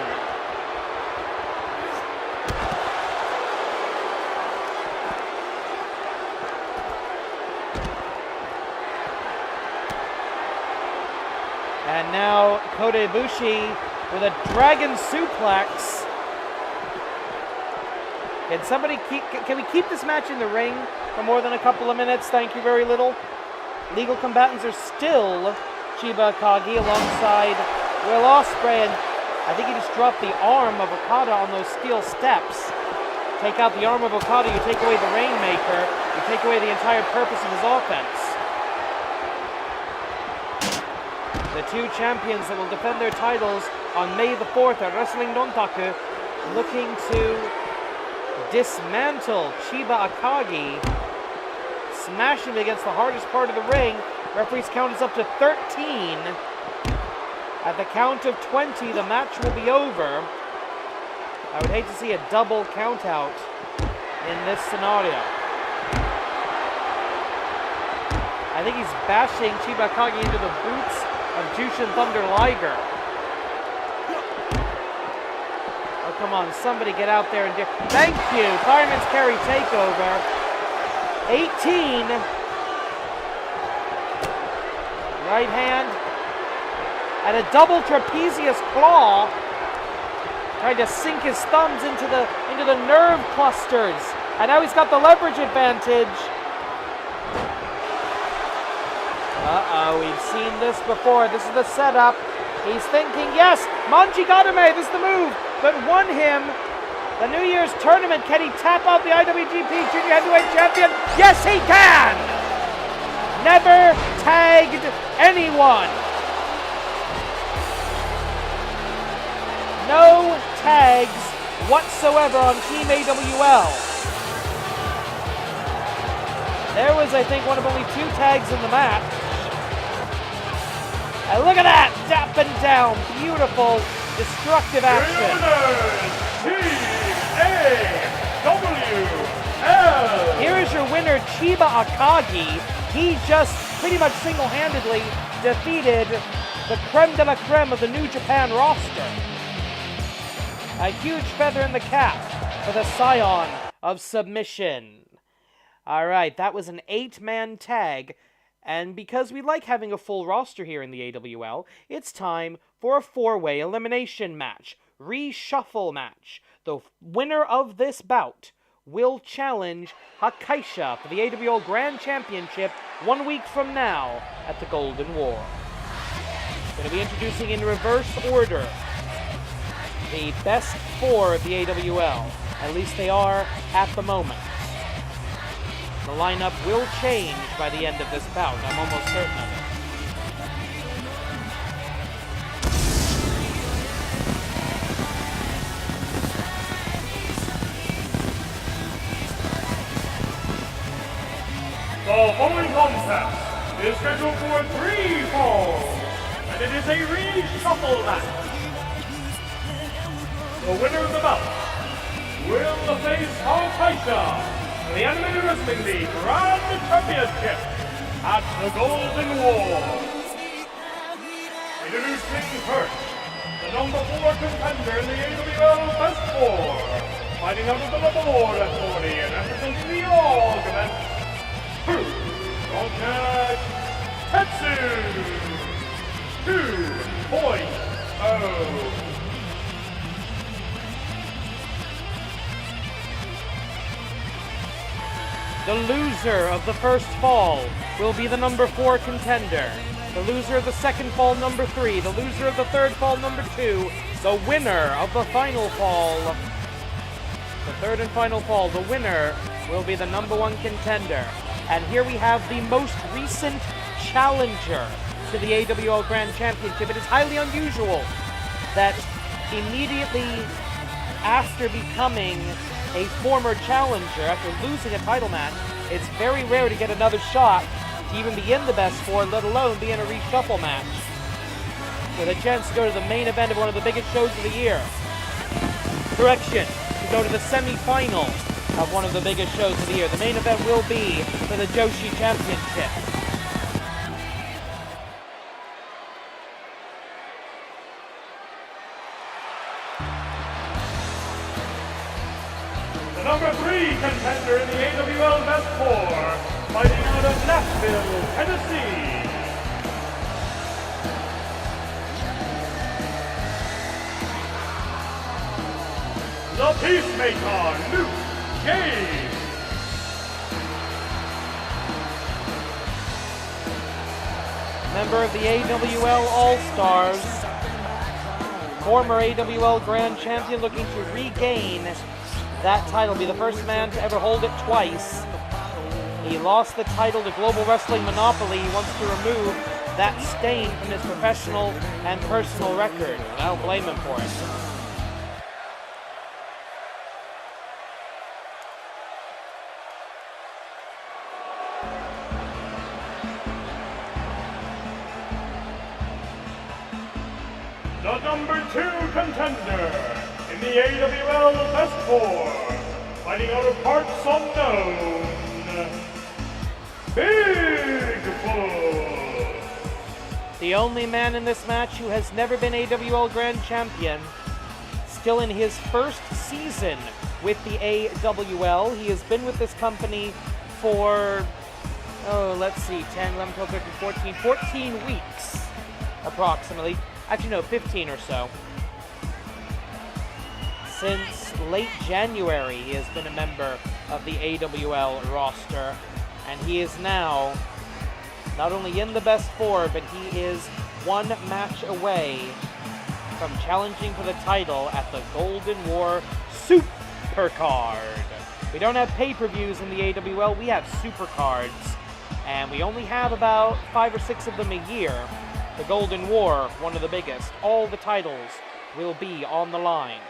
And now Kota Ibushi with a dragon suplex. Can we keep this match in the ring for more than a couple of minutes? Thank you very little. Legal combatants are still Chiba Akagi alongside Will Ospreay, and I think he just dropped the arm of Okada on those steel steps Take out the arm of Okada, you take away the Rainmaker, you take away the entire purpose of his offense. The two champions that will defend their titles on May the 4th at Wrestling Dontaku, looking to dismantle Chiba Akagi, smash him against the hardest part of the ring. Referee's count is up to 13. At the count of 20, the match will be over. I would hate to see a double count out in this scenario. I think he's bashing Chiba Akagi into the boots of Jushin Thunder Liger. Oh, come on, somebody get out there and do... Thank you! Fireman's Carry takeover. 18. Right hand. And a double trapezius claw. Trying to sink his thumbs into the nerve clusters. And now he's got the leverage advantage. Uh-oh, we've seen this before. This is the setup. He's thinking, yes, Manji Gadame, this is the move. But won him the New Year's tournament. Can he tap out the IWGP Junior Heavyweight Champion? Yes, he can! Never tagged anyone. No tags whatsoever on Team AWL. There was, I think, one of only 2 tags in the match. And look at that! Up and down. Beautiful, destructive action. AWL. Here is your winner, Chiba Akagi. He just pretty much single-handedly defeated the creme de la creme of the New Japan roster. A huge feather in the cap for the scion of submission. All right, that was an 8-man tag. And because we like having a full roster here in the AWL, it's time for a 4-way elimination match. Reshuffle match. The winner of this bout will challenge Hakaisha for the AWL Grand Championship 1 week from now at the Golden War. Going to be introducing in reverse order the best 4 of the AWL. At least they are at the moment. The lineup will change by the end of this bout. I'm almost certain of it. The following contest is scheduled for 3 falls, and it is a reshuffle match. The winner of the bout will face Hakaisha for the Animated Wrestling League Grand Championship at the Golden War. Introducing first, the number 4 contender in the AWL Best 4, fighting out of the laboratory and representing the augment, Project Tetsu 2.0. The loser of the first fall will be the number 4 contender. The loser of the second fall, number 3. The loser of the third fall, number 2. The winner of the final fall, the third and final fall, the winner will be the number 1 contender. And here we have the most recent challenger to the AWL Grand Championship. It is highly unusual that immediately after becoming a former challenger, after losing a title match, it's very rare to get another shot to even be in the best 4, let alone be in a reshuffle match. With a chance to go to the main event of one of the biggest shows of the year. Correction, to go to the semi-final of one of the biggest shows of the year. The main event will be for the Joshi Championship. The number 3 contender in the AWL Best 4, fighting out of Nashville, Tennessee. The Peacemaker, Luke Gage. Member of the AWL All-Stars, former AWL Grand Champion looking to regain that title, be the first man to ever hold it twice. He lost the title to Global Wrestling Monopoly. He wants to remove that stain from his professional and personal record. And I don't blame him for it. The number 2 contender in the AWL Best 4, fighting out of parts unknown, Bigfoot. The only man in this match who has never been AWL Grand Champion, still in his first season with the AWL. He has been with this company for, 10, 11, 12, 13, 14 weeks, approximately. Actually, no, 15 or so. Since late January, he has been a member of the AWL roster, and he is now not only in the Best 4, but he is one match away from challenging for the title at the Golden War Supercard. We don't have pay-per-views in the AWL, we have Supercards, and we only have about 5 or 6 of them a year. The Golden War, one of the biggest. All the titles will be on the line.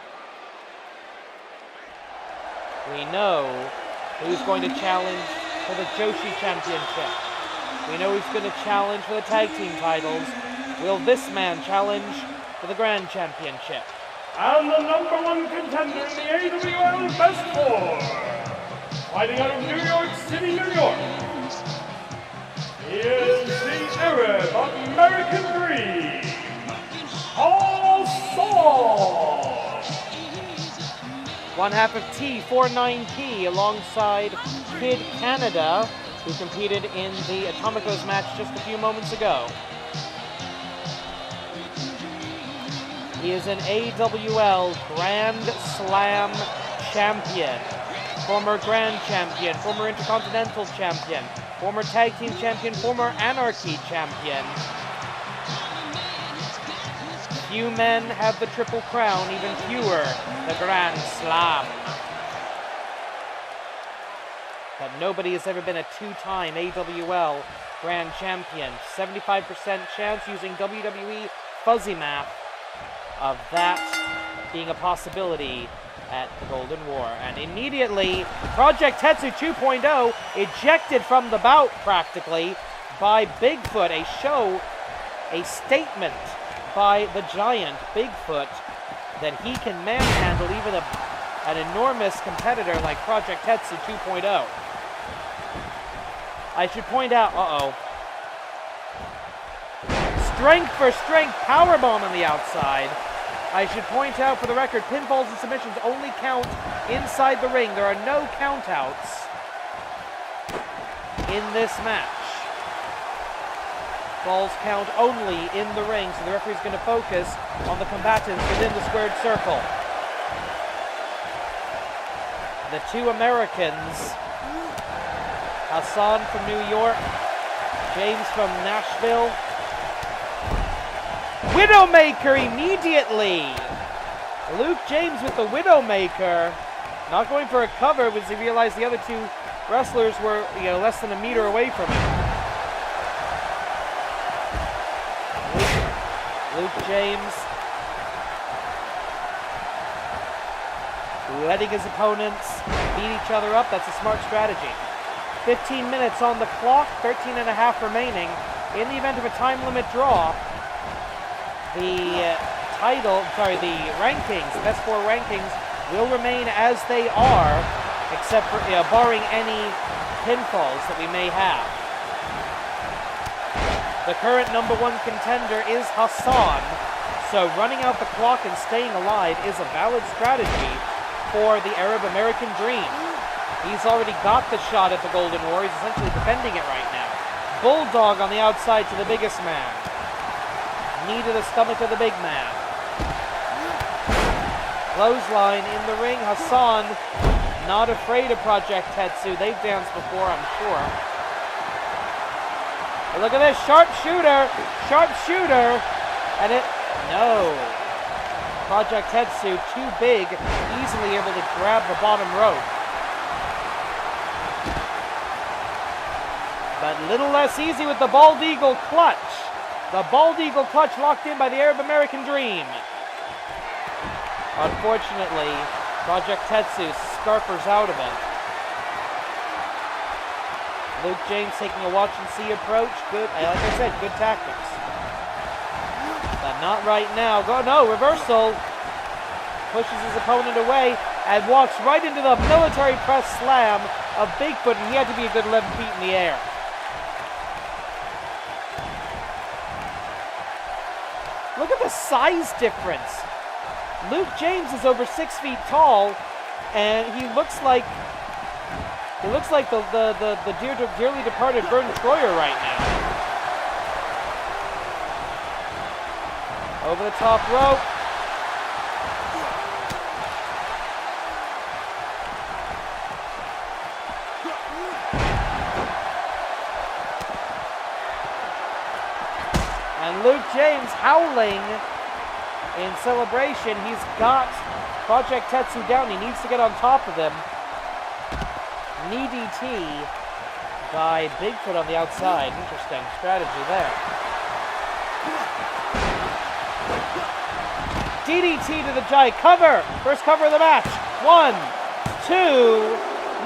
We know who's going to challenge for the Joshi Championship. We know who's going to challenge for the tag team titles. Will this man challenge for the Grand Championship? And the number 1 contender in the AWL Best 4, fighting out of New York City, New York, is the Arab American Dream, Hassan. One half of T49P alongside Kid Canada, who competed in the Atomicos match just a few moments ago. He is an AWL Grand Slam champion, former Grand Champion, former Intercontinental Champion, former Tag Team Champion, former Anarchy Champion. Few men have the Triple Crown, even fewer the Grand Slam. But nobody has ever been a 2-time AWL Grand Champion. 75% chance using WWE Fuzzy Math of that being a possibility at the Golden War. And immediately, Project Tetsu 2.0 ejected from the bout practically by Bigfoot. A statement by the giant Bigfoot that he can manhandle even an enormous competitor like Project Tetsu 2.0. I should point out, strength for strength powerbomb on the outside. I should point out for the record, pinfalls and submissions only count inside the ring. There are no countouts in this match. Falls count only in the ring, so the referee's going to focus on the combatants within the squared circle. The two Americans, Hassan from New York, James from Nashville. Widowmaker immediately! Luke James with the Widowmaker. Not going for a cover because he realized the other two wrestlers were less than a meter away from him. Luke James letting his opponents beat each other up. That's a smart strategy. 15 minutes on the clock, 13 and a half remaining. In the event of a time limit draw, the rankings, Best 4 rankings, will remain as they are, except for barring any pinfalls that we may have. The current number 1 contender is Hassan, so running out the clock and staying alive is a valid strategy for the Arab American Dream. He's already got the shot at the Golden War. He's essentially defending it right now. Bulldog on the outside to the biggest man. Knee to the stomach of the big man. Clothesline in the ring. Hassan not afraid of Project Tetsu. They've danced before, I'm sure. But look at this. Sharpshooter. And no. Project Tetsu, too big, easily able to grab the bottom rope. But little less easy with the Bald Eagle clutch. The Bald Eagle clutch locked in by the Arab American Dream. Unfortunately, Project Tetsu scarfers out of it. Luke James taking a watch-and-see approach. Good, like I said, good tactics. But not right now. No, reversal. Pushes his opponent away and walks right into the military press slam of Bigfoot, and he had to be a good 11 feet in the air. Look at the size difference. Luke James is over 6 feet tall, and he looks like the dearly departed Vern Troyer right now. Over the top rope. And Luke James howling in celebration. He's got Project Tetsu down. He needs to get on top of him. Knee DT by Bigfoot on the outside. Interesting strategy there. DDT to the giant. Cover! First cover of the match. 1, 2,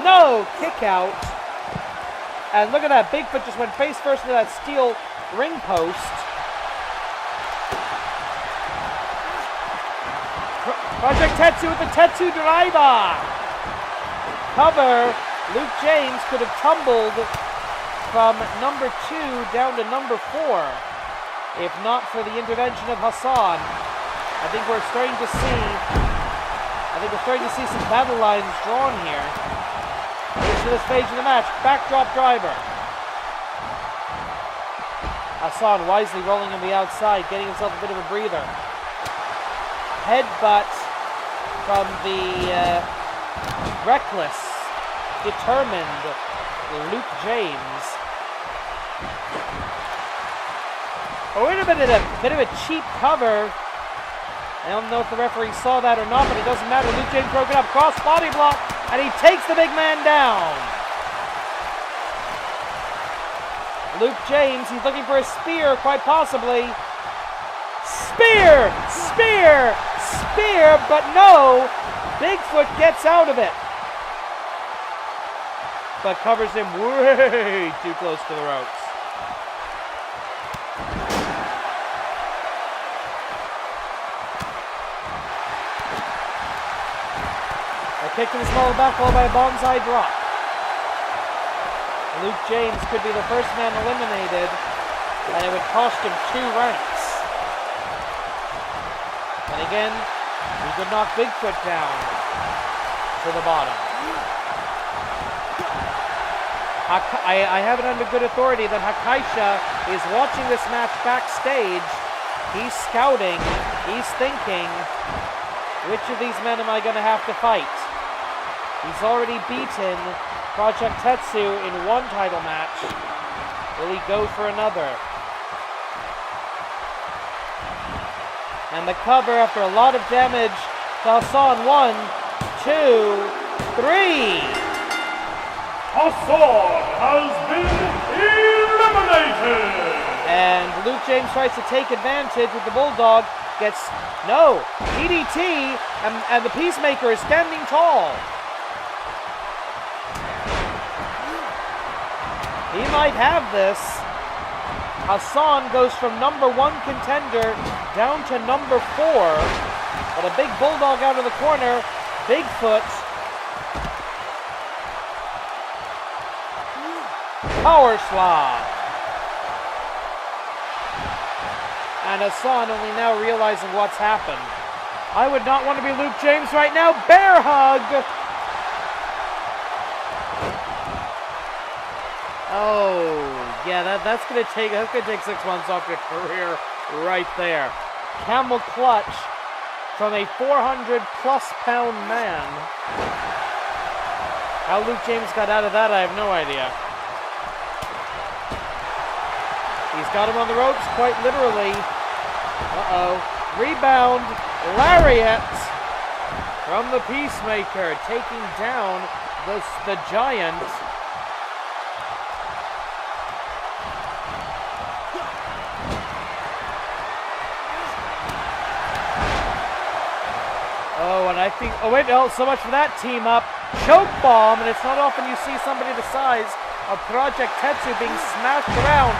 no! Kick out. And look at that. Bigfoot just went face first into that steel ring post. Project Tetsu with the Tetsu driver. Cover. Luke James could have tumbled from number 2 down to number 4 if not for the intervention of Hassan. I think we're starting to see some battle lines drawn here. Here's to this stage of the match. Backdrop driver. Hassan wisely rolling on the outside, getting himself a bit of a breather. Headbutt from the reckless, determined Luke James. Oh, wait a minute, a bit of a cheap cover. I don't know if the referee saw that or not, but it doesn't matter. Luke James broke it up, cross body block, and he takes the big man down. Luke James, he's looking for a spear, quite possibly. Spear! Spear! Spear! But no! Bigfoot gets out of it. But covers him way too close to the ropes. A kick to the small back, followed by a bonsai drop. Luke James could be the first man eliminated, and it would cost him 2 ranks. And again, he could knock Bigfoot down to the bottom. I have it under good authority that Hakaisha is watching this match backstage. He's scouting. He's thinking, which of these men am I going to have to fight? He's already beaten Project Tetsu in one title match. Will he go for another? And the cover after a lot of damage to Hassan. 1, 2, 3. Hassan has been eliminated! And Luke James tries to take advantage with the Bulldog. Gets, no, DDT, and the Peacemaker is standing tall. He might have this. Hassan goes from number 1 contender down to number 4. But a big Bulldog out of the corner. Bigfoot. Power slide. And Hassan only now realizing what's happened. I would not want to be Luke James right now. Bear hug. Oh, yeah, that's gonna take 6 months off your career right there. Camel clutch from a 400-plus-pound man. How Luke James got out of that, I have no idea. He's got him on the ropes, quite literally. Uh-oh. Rebound. Lariat from the Peacemaker, taking down the Giant. Oh, and I think, oh wait, no, so much for that team up. Choke bomb, and it's not often you see somebody the size of Project Tetsu being smashed around.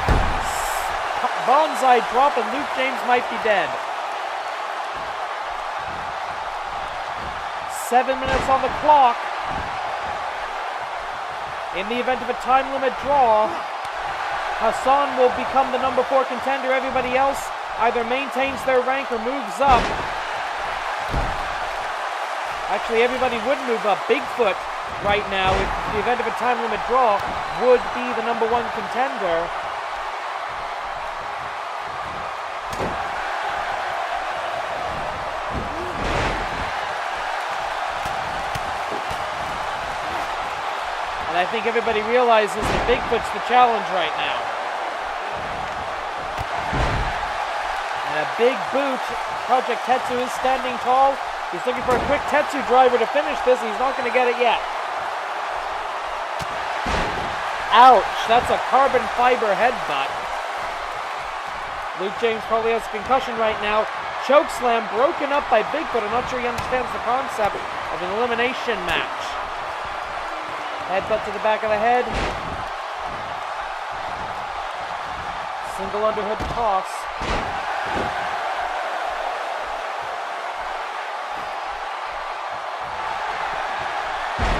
Bonsai drop, and Luke James might be dead. 7 minutes on the clock. In the event of a time limit draw, Hassan will become the number 4 contender. Everybody else either maintains their rank or moves up. Actually, everybody would move up. Bigfoot, right now, in the event of a time limit draw, would be the number 1 contender. And I think everybody realizes that Bigfoot's the challenge right now. And a big boot. Project Tetsu is standing tall. He's looking for a quick Tetsu driver to finish this. He's not going to get it yet. Ouch. That's a carbon fiber headbutt. Luke James probably has a concussion right now. Choke slam broken up by Bigfoot. I'm not sure he understands the concept of an elimination match. Headbutt to the back of the head. Single underhood toss.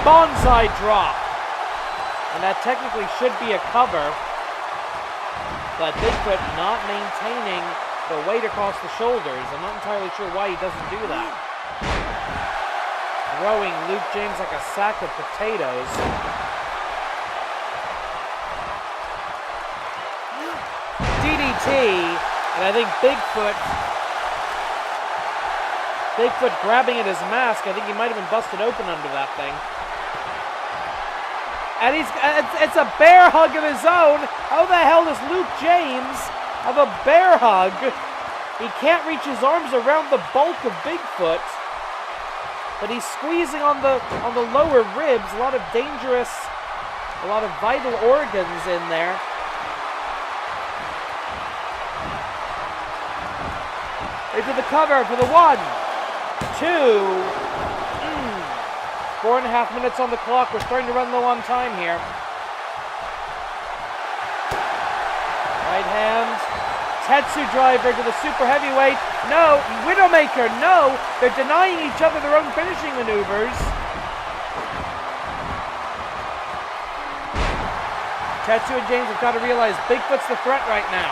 Bonsai drop. And that technically should be a cover. But Bigfoot not maintaining the weight across the shoulders. I'm not entirely sure why he doesn't do that. Throwing Luke James like a sack of potatoes. DDT. And I think Bigfoot grabbing at his mask. I think he might have been busted open under that thing. And it's a bear hug of his own. How the hell does Luke James have a bear hug? He can't reach his arms around the bulk of Bigfoot, but he's squeezing on the lower ribs. A lot of vital organs in there. Into the cover for the 1, 2. 4.5 minutes on the clock. We're starting to run low on time here. Right hand. Tetsu driver to the super heavyweight. No. Widowmaker. No. They're denying each other their own finishing maneuvers. Tetsu and James have got to realize Bigfoot's the threat right now.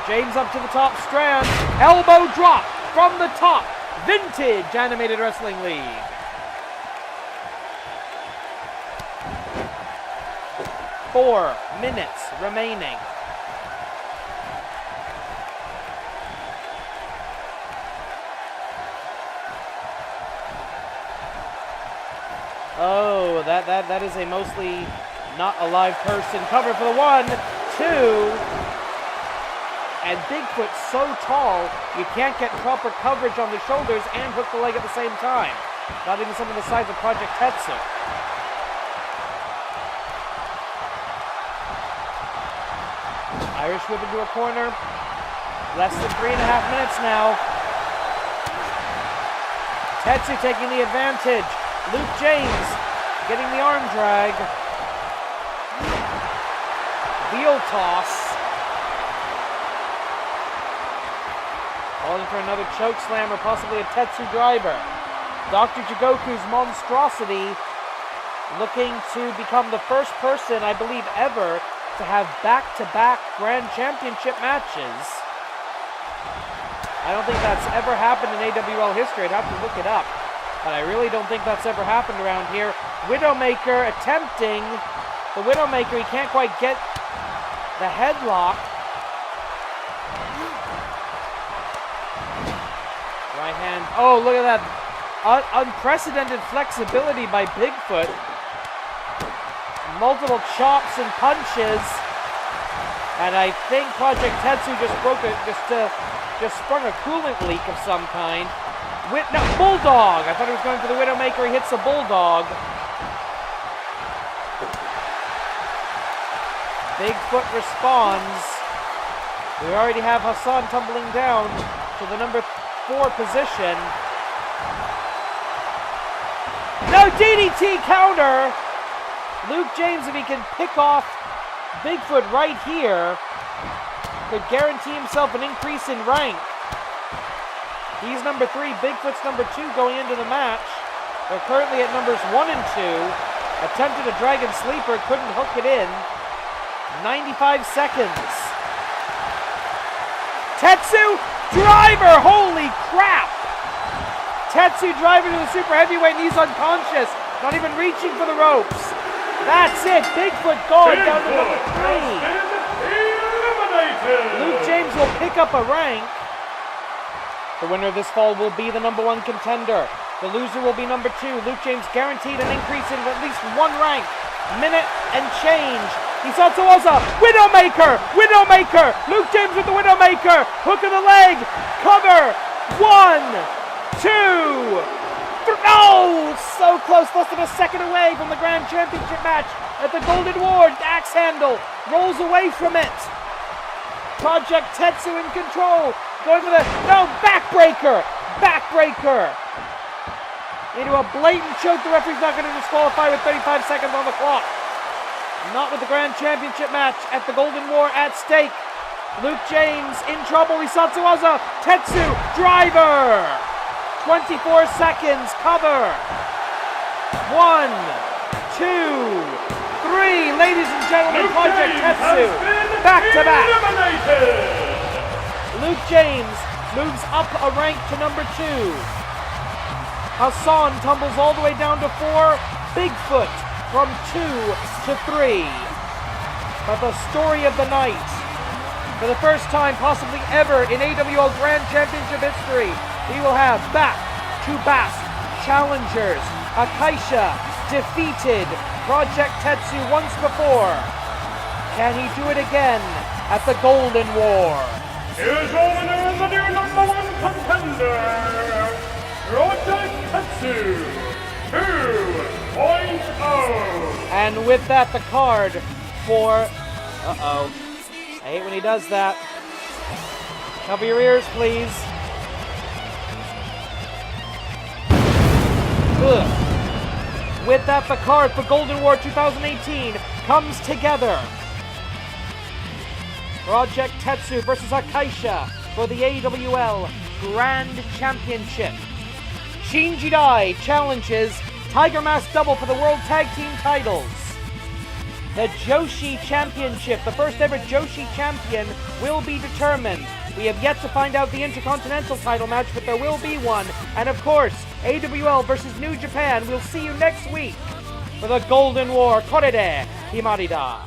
James up to the top strand. Elbow drop from the top. Vintage Animated Wrestling League. Four minutes remaining. Oh, that is a mostly not a live person. Cover for the 1, 2. And Bigfoot's so tall, you can't get proper coverage on the shoulders and hook the leg at the same time. Not even someone the size of Project Tetsu. Irish whip into a corner. Less than 3.5 minutes now. Tetsu taking the advantage. Luke James getting the arm drag. Heel toss. Calling for another choke slam or possibly a Tetsu driver. Dr. Jigoku's monstrosity looking to become the first person, I believe, ever to have back-to-back Grand Championship matches. I don't think that's ever happened in AWL history. I'd have to look it up. But I really don't think that's ever happened around here. Widowmaker attempting. The Widowmaker, he can't quite get the headlock. Right hand. Oh, look at that. Unprecedented flexibility by Bigfoot. Multiple chops and punches. And I think Project Tetsu just broke it, just sprung a coolant leak of some kind. No, Bulldog! I thought he was going for the Widowmaker. He hits a Bulldog. Bigfoot responds. We already have Hassan tumbling down to the number 4 position. No, DDT counter! Luke James, if he can pick off Bigfoot right here, could guarantee himself an increase in rank. He's number 3, Bigfoot's number 2 going into the match. They're currently at numbers 1 and 2. Attempted a Dragon Sleeper, couldn't hook it in. 95 seconds. Tetsu Driver, holy crap! Tetsu Driver to the super heavyweight and he's unconscious. Not even reaching for the ropes. That's it, Bigfoot gone down to number 3. Luke James will pick up a rank. The winner of this fall will be the number 1 contender. The loser will be number 2. Luke James guaranteed an increase in at least 1 rank. Minute and change. Hisatsuoza, Widowmaker! Widowmaker! Luke James with the Widowmaker! Hook of the leg! Cover! 1, 2, 3. No! So close, less than a second away from the Grand Championship match at the Golden Ward. Axe handle rolls away from it. Project Tetsu in control. Going for the, no, backbreaker! Backbreaker! Into a blatant choke. The referee's not going to disqualify with 35 seconds on the clock. Not with the Grand Championship match at the Golden War at stake. Luke James in trouble. Hisatsuoza, Tetsu, Driver! 24 seconds, cover. 1, 2, 3. Ladies and gentlemen, Project Tetsu, back to back. Luke James moves up a rank to number 2. Hassan tumbles all the way down to 4. Bigfoot from 2 to 3. But the story of the night, for the first time possibly ever in AWL Grand Championship history, we will have back-to-back challengers. Akaisha defeated Project Tetsu once before. Can he do it again at the Golden War? Here's your winner and the new number 1 contender, Project Tetsu 2.0. And with that, the card for... Uh-oh. I hate when he does that. Cover your ears, please. Ugh. With that, the card for Golden War 2018 comes together. Project Tetsu versus Akaisha for the AWL Grand Championship. Shinji Dai challenges Tiger Mask Double for the World Tag Team titles. The Joshi Championship, the first ever Joshi champion, will be determined. We have yet to find out the Intercontinental title match, but there will be one. And of course, AWL versus New Japan. We'll see you next week for the Golden War. Korede Himarida.